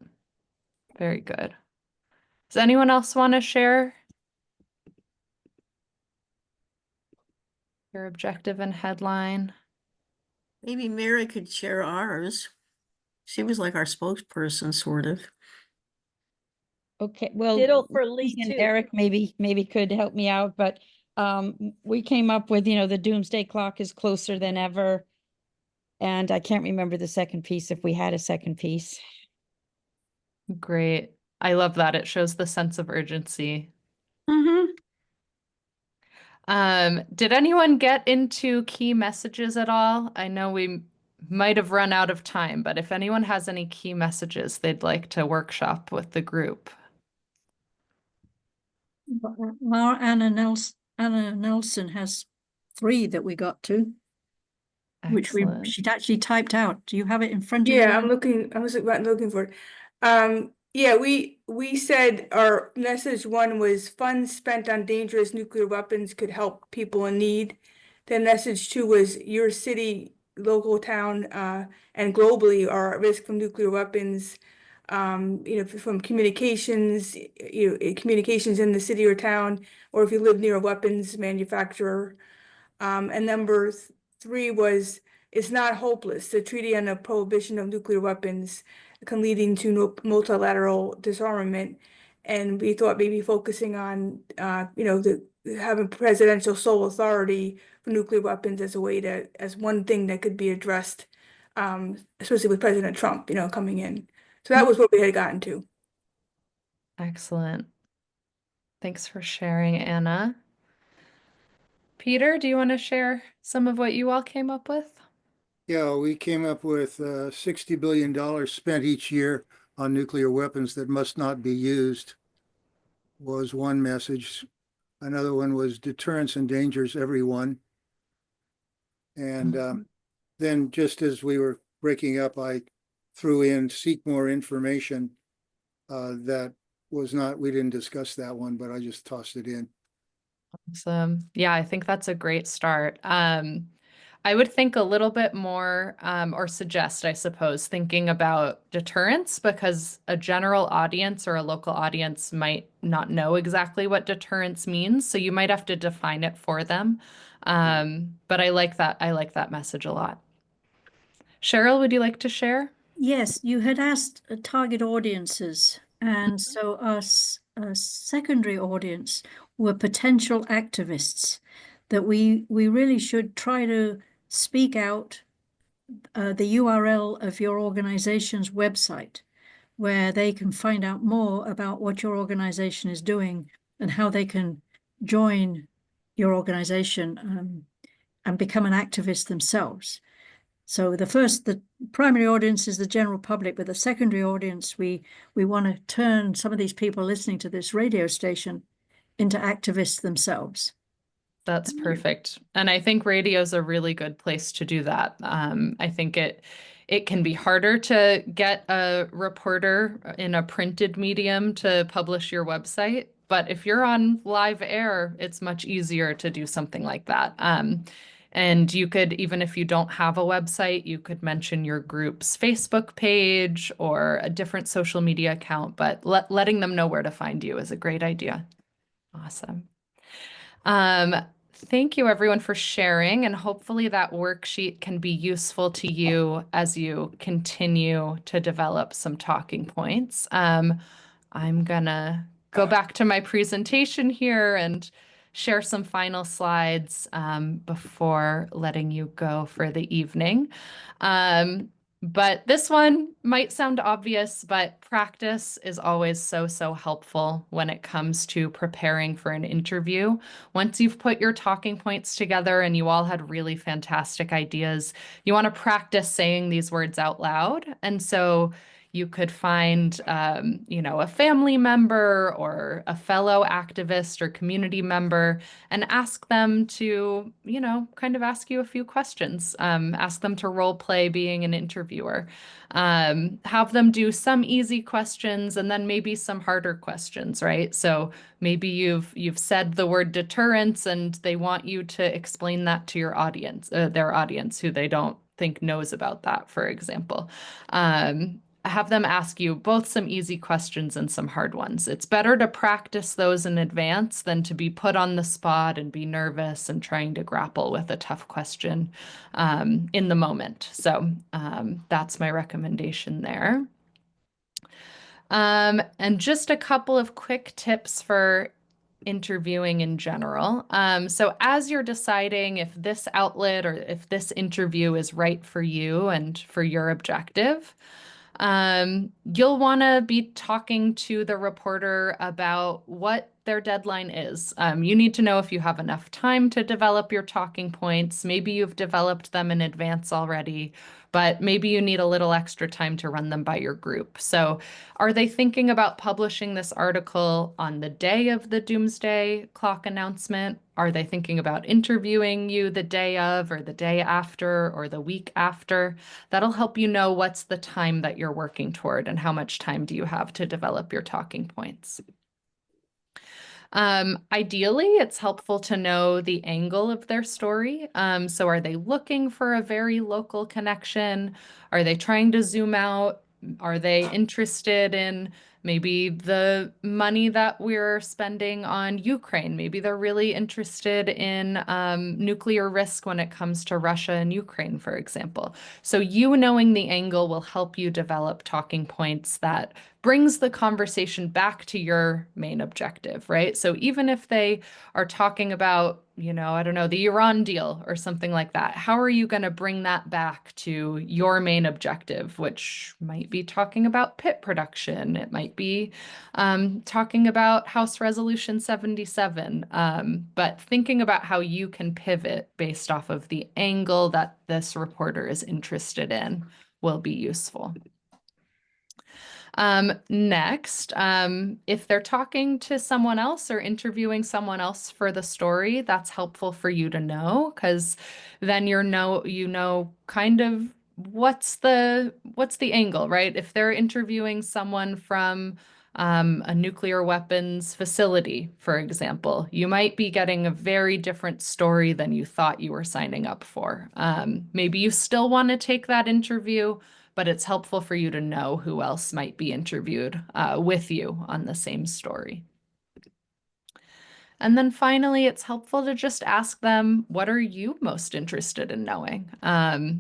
Very good. Does anyone else want to share your objective and headline? Maybe Mary could share ours. She was like our spokesperson, sort of. Okay, well, Ditto for Lee and too. Eric maybe could help me out, but we came up with, the doomsday clock is closer than ever. And I can't remember the second piece, if we had a second piece. Great. I love that. It shows the sense of urgency. Did anyone get into key messages at all? I know we might have run out of time, but if anyone has any key messages they'd like to workshop with the group. Our Anna Nelson has 3 that we got to, which Excellent. she'd actually typed out. Do you have it in front of you? Yeah, I was looking for it. Yeah, we said our message 1 was funds spent on dangerous nuclear weapons could help people in need. Then message 2 was your city, local town, and globally are at risk from nuclear weapons. From communications, communications in the city or town, or if you live near a weapons manufacturer. And number 3 was, it's not hopeless. The Treaty on the Prohibition of Nuclear Weapons can leading to multilateral disarmament. And we thought maybe focusing on, having presidential sole authority for nuclear weapons as a way as one thing that could be addressed, especially with President Trump, coming in. So that was what we had gotten to. Excellent. Thanks for sharing, Anna. Peter, do you want to share some of what you all came up with? Yeah, we came up with $60 billion spent each year on nuclear weapons that must not be used was one message. Another one was deterrence endangers everyone. And then just as we were breaking up, I threw in seek more information. That was not, we didn't discuss that one, but I just tossed it in. Awesome. Yeah, I think that's a great start. I would think a little bit more, or suggest, I suppose, thinking about deterrence, because a general audience or a local audience might not know exactly what deterrence means. So you might have to define it for them. But I like that. I like that message a lot. Cheryl, would you like to share? Yes, you had asked target audiences, and so our secondary audience were potential activists that we really should try to speak out the URL of your organization's website, where they can find out more about what your organization is doing and how they can join your organization and become an activist themselves. So the primary audience is the general public, but the secondary audience, we want to turn some of these people listening to this radio station into activists themselves. That's perfect. And I think radio is a really good place to do that. I think it can be harder to get a reporter in a printed medium to publish your website, but if you're on live air, it's much easier to do something like that. And you could, even if you don't have a website, you could mention your group's Facebook page or a different social media account, but letting them know where to find you is a great idea. Awesome. Thank you everyone for sharing, and hopefully that worksheet can be useful to you as you continue to develop some talking points. I'm gonna go back to my presentation here and share some final slides before letting you go for the evening. But this one might sound obvious, but practice is always so helpful when it comes to preparing for an interview. Once you've put your talking points together and you all had really fantastic ideas, you want to practice saying these words out loud. And so you could find, a family member or a fellow activist or community member and ask them to, kind of ask you a few questions. Ask them to role play being an interviewer. Have them do some easy questions and then maybe some harder questions, right? So maybe you've said the word deterrence and they want you to explain that to your audience, their audience who they don't think knows about that, for example. Have them ask you both some easy questions and some hard ones. It's better to practice those in advance than to be put on the spot and be nervous and trying to grapple with a tough question in the moment. So that's my recommendation there. And just a couple of quick tips for interviewing in general. So as you're deciding if this outlet or if this interview is right for you and for your objective, you'll want to be talking to the reporter about what their deadline is. You need to know if you have enough time to develop your talking points. Maybe you've developed them in advance already, but maybe you need a little extra time to run them by your group. So are they thinking about publishing this article on the day of the doomsday clock announcement? Are they thinking about interviewing you the day of or the day after or the week after? That'll help you know what's the time that you're working toward and how much time do you have to develop your talking points. Ideally, it's helpful to know the angle of their story. So are they looking for a very local connection? Are they trying to zoom out? Are they interested in maybe the money that we're spending on Ukraine? Maybe they're really interested in nuclear risk when it comes to Russia and Ukraine, for example. So you knowing the angle will help you develop talking points that brings the conversation back to your main objective, right? So even if they are talking about, I don't know, the Iran deal or something like that, how are you going to bring that back to your main objective, which might be talking about pit production. It might be talking about House Resolution 77, but thinking about how you can pivot based off of the angle that this reporter is interested in will be useful. Next, if they're talking to someone else or interviewing someone else for the story, that's helpful for you to know, because then you know kind of what's the angle, right? If they're interviewing someone from a nuclear weapons facility, for example, you might be getting a very different story than you thought you were signing up for. Maybe you still want to take that interview, but it's helpful for you to know who else might be interviewed with you on the same story. And then finally, it's helpful to just ask them, what are you most interested in knowing?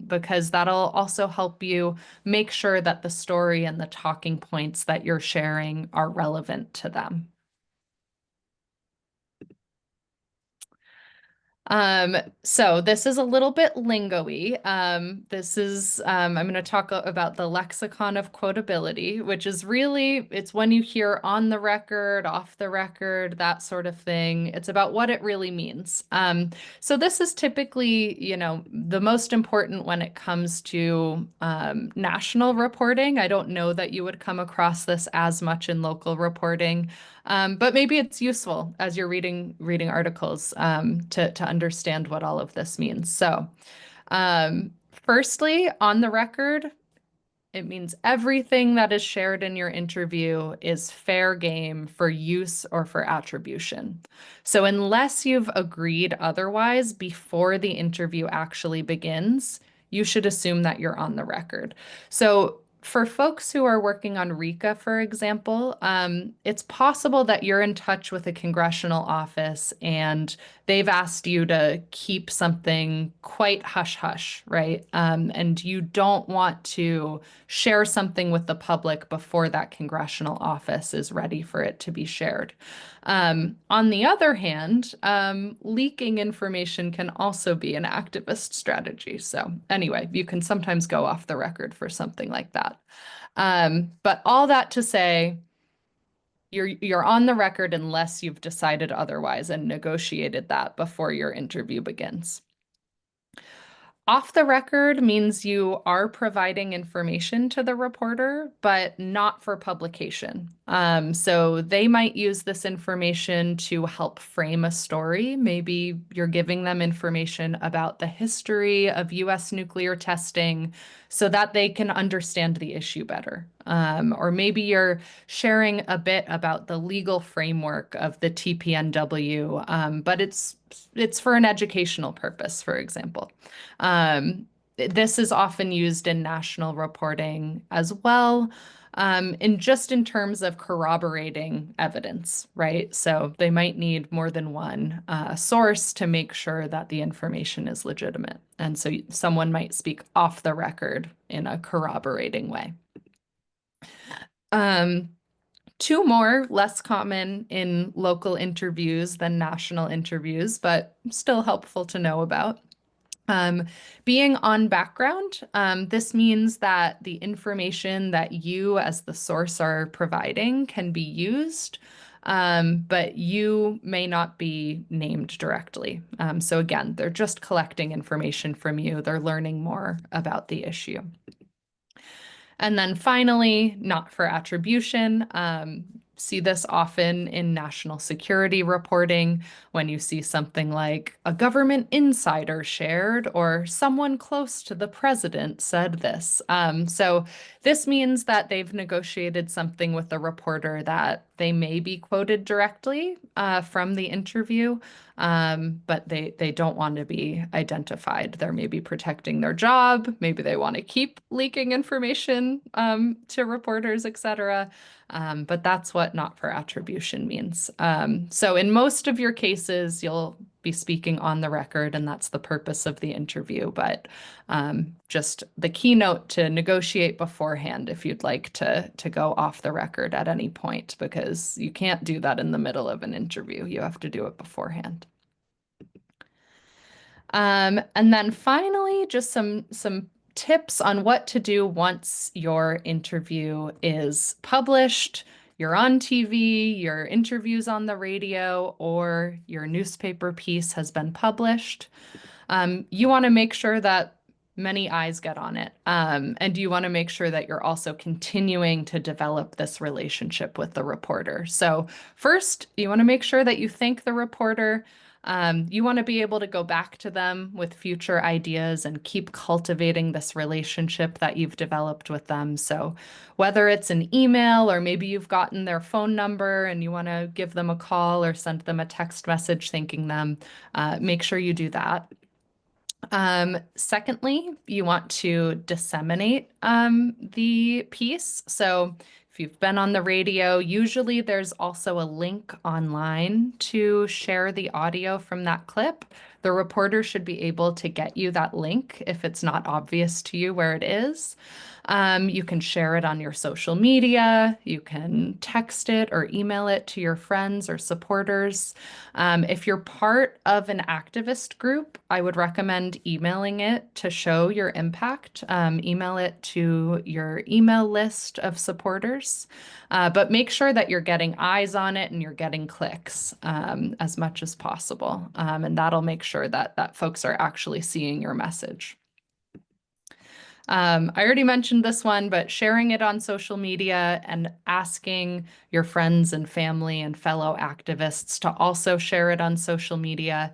Because that'll also help you make sure that the story and the talking points that you're sharing are relevant to them. So this is a little bit lingo-y. I'm going to talk about the lexicon of quotability, which is really, it's when you hear on the record, off the record, that sort of thing. It's about what it really means. So this is typically, the most important when it comes to national reporting. I don't know that you would come across this as much in local reporting. But maybe it's useful as you're reading articles to understand what all of this means. So firstly, on the record, it means everything that is shared in your interview is fair game for use or for attribution. So unless you've agreed otherwise before the interview actually begins, you should assume that you're on the record. So for folks who are working on RICA, for example, it's possible that you're in touch with a congressional office and they've asked you to keep something quite hush-hush, right? And you don't want to share something with the public before that congressional office is ready for it to be shared. On the other hand, leaking information can also be an activist strategy. So anyway, you can sometimes go off the record for something like that. But all that to say, you're on the record unless you've decided otherwise and negotiated that before your interview begins. Off the record means you are providing information to the reporter, but not for publication. So they might use this information to help frame a story. Maybe you're giving them information about the history of US nuclear testing so that they can understand the issue better. Or maybe you're sharing a bit about the legal framework of the TPNW, but it's for an educational purpose, for example. This is often used in national reporting as well, in terms of corroborating evidence, right? So they might need more than one source to make sure that the information is legitimate. And so someone might speak off the record in a corroborating way. Two more, less common in local interviews than national interviews, but still helpful to know about. Being on background, this means that the information that you as the source are providing can be used, but you may not be named directly. So again, they're just collecting information from you. They're learning more about the issue. And then finally, not for attribution. See this often in national security reporting when you see something like a government insider shared or someone close to the president said this. So this means that they've negotiated something with the reporter that they may be quoted directly from the interview, but they don't want to be identified. They're maybe protecting their job. Maybe they want to keep leaking information to reporters, etc. But that's what not for attribution means. So in most of your cases, you'll be speaking on the record, and that's the purpose of the interview. But just the keynote to negotiate beforehand if you'd like to go off the record at any point, because you can't do that in the middle of an interview. You have to do it beforehand. And then finally, just some tips on what to do once your interview is published, you're on TV, your interview's on the radio, or your newspaper piece has been published. You want to make sure that many eyes get on it. And you want to make sure that you're also continuing to develop this relationship with the reporter. So first, you want to make sure that you thank the reporter. You want to be able to go back to them with future ideas and keep cultivating this relationship that you've developed with them. So whether it's an email or maybe you've gotten their phone number and you want to give them a call or send them a text message thanking them, make sure you do that. Secondly, you want to disseminate the piece. So If you've been on the radio, usually there's also a link online to share the audio from that clip. The reporter should be able to get you that link if it's not obvious to you where it is. You can share it on your social media. You can text it or email it to your friends or supporters. If you're part of an activist group, I would recommend emailing it to show your impact. Email it to your email list of supporters, but make sure that you're getting eyes on it and you're getting clicks as much as possible. And that'll make sure that folks are actually seeing your message. I already mentioned this one, but sharing it on social media and asking your friends and family and fellow activists to also share it on social media.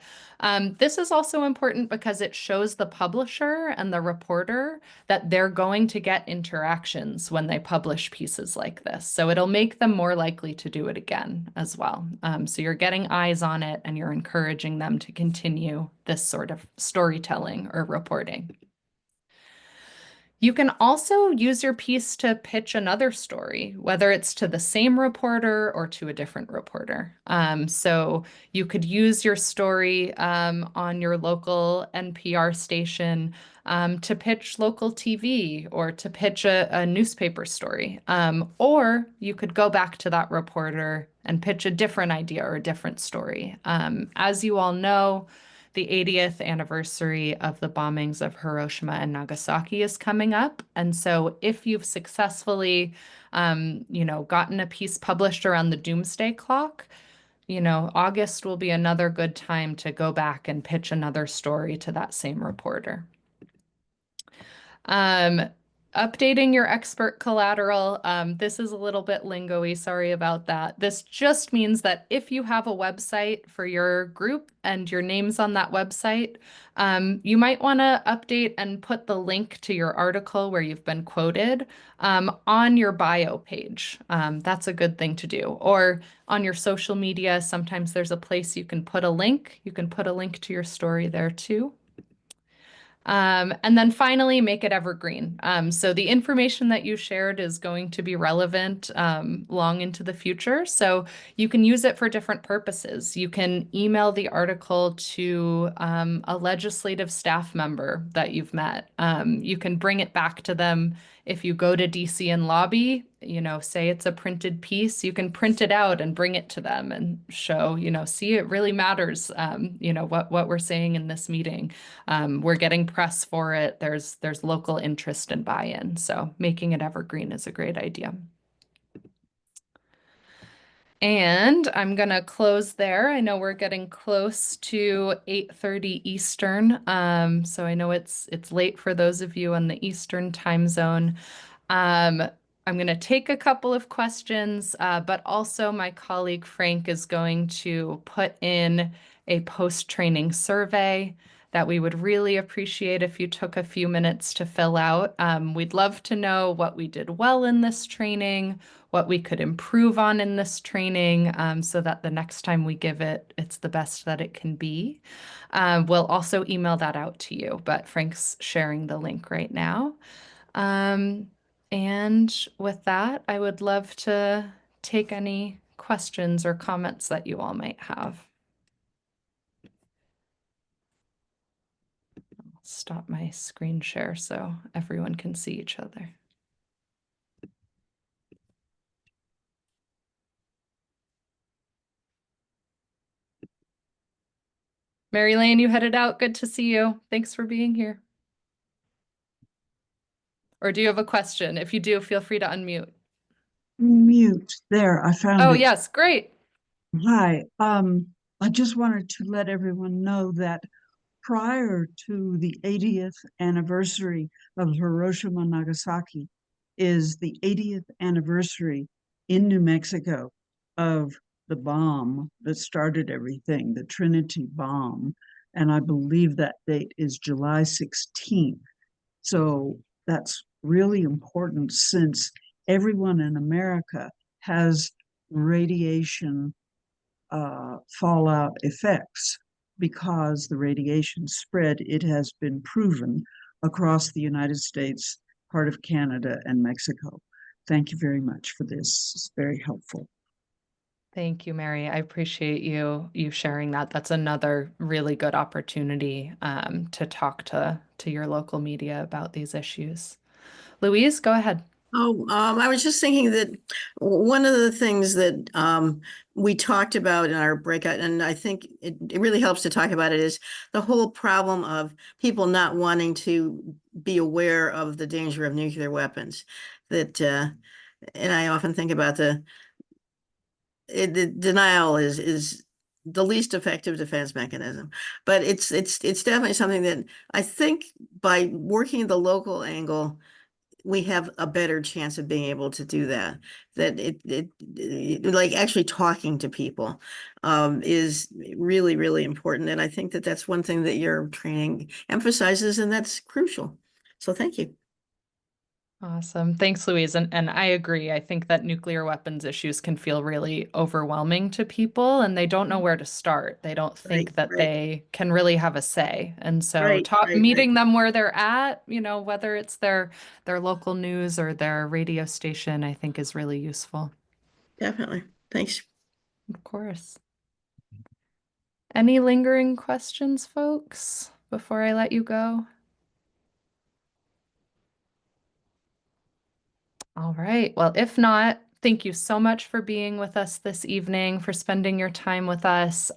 This is also important because it shows the publisher and the reporter that they're going to get interactions when they publish pieces like this. So it'll make them more likely to do it again as well. So you're getting eyes on it and you're encouraging them to continue this sort of storytelling or reporting. You can also use your piece to pitch another story, whether it's to the same reporter or to a different reporter. So you could use your story on your local NPR station to pitch local TV or to pitch a newspaper story. Or you could go back to that reporter and pitch a different idea or a different story. As you all know, the 80th anniversary of the bombings of Hiroshima and Nagasaki is coming up. And so if you've successfully, gotten a piece published around the doomsday clock, August will be another good time to go back and pitch another story to that same reporter. Updating your expert collateral. This is a little bit lingo-y, sorry about that. This just means that if you have a website for your group and your name's on that website, you might want to update and put the link to your article where you've been quoted on your bio page. That's a good thing to do. Or on your social media, sometimes there's a place you can put a link. You can put a link to your story there too. And then finally, make it evergreen. So the information that you shared is going to be relevant long into the future. So you can use it for different purposes. You can email the article to a legislative staff member that you've met. You can bring it back to them if you go to DC and lobby, say it's a printed piece, you can print it out and bring it to them and show, see, it really matters, what we're saying in this meeting. We're getting press for it. There's local interest and buy-in. So making it evergreen is a great idea. And I'm going to close there. I know we're getting close to 8:30 Eastern. So I know it's late for those of you on the Eastern time zone. I'm going to take a couple of questions, but also my colleague Frank is going to put in a post-training survey that we would really appreciate if you took a few minutes to fill out. We'd love to know what we did well in this training, what we could improve on in this training, so that the next time we give it, it's the best that it can be. We'll also email that out to you, but Frank's sharing the link right now. And with that, I would love to take any questions or comments that you all might have. Stop my screen share so everyone can see each other. Mary Lane, you headed out. Good to see you. Thanks for being here. Or do you have a question? If you do, feel free to unmute. Mute. There, I found it. Oh, yes, great. Hi. I just wanted to let everyone know that prior to the 80th anniversary of Hiroshima and Nagasaki is the 80th anniversary in New Mexico of the bomb that started everything, the Trinity bomb. And I believe that date is July 16th. So that's really important since everyone in America has radiation fallout effects. Because the radiation spread, it has been proven across the United States, part of Canada and Mexico. thank you very much for this. It's very helpful. Thank you, Mary. I appreciate you sharing that. That's another really good opportunity to talk to your local media about these issues. Louise, go ahead. Oh, I was just thinking that one of the things that we talked about in our breakout, and I think it really helps to talk about it, is the whole problem of people not wanting to be aware of the danger of nuclear weapons. That, and I often think about the denial is the least effective defense mechanism, but it's definitely something that I think by working the local angle, we have a better chance of being able to do that. That it like actually talking to people is really, really important. And I think that that's one thing that your training emphasizes, and that's crucial. So thank you. Awesome. Thanks, Louise. And I agree. I think that nuclear weapons issues can feel really overwhelming to people, and they don't know where to start. They don't think that they can really have a say. And so meeting them where they're at, whether it's their local news or their radio station, I think is really useful. Definitely. Thanks. Of course. Any lingering questions, folks, before I let you go? All right. Well, if not, thank you so much for being with us this evening, for spending your time with us.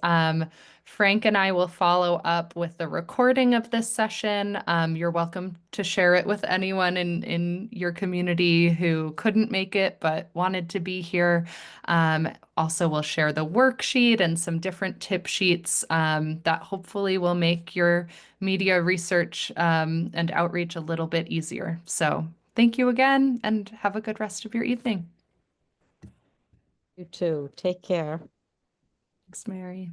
Frank and I will follow up with the recording of this session. You're welcome to share it with anyone in your community who couldn't make it but wanted to be here. Also, we'll share the worksheet and some different tip sheets that hopefully will make your media research and outreach a little bit easier. So thank you again, and have a good rest of your evening. You too. Take care. Thanks, Mary.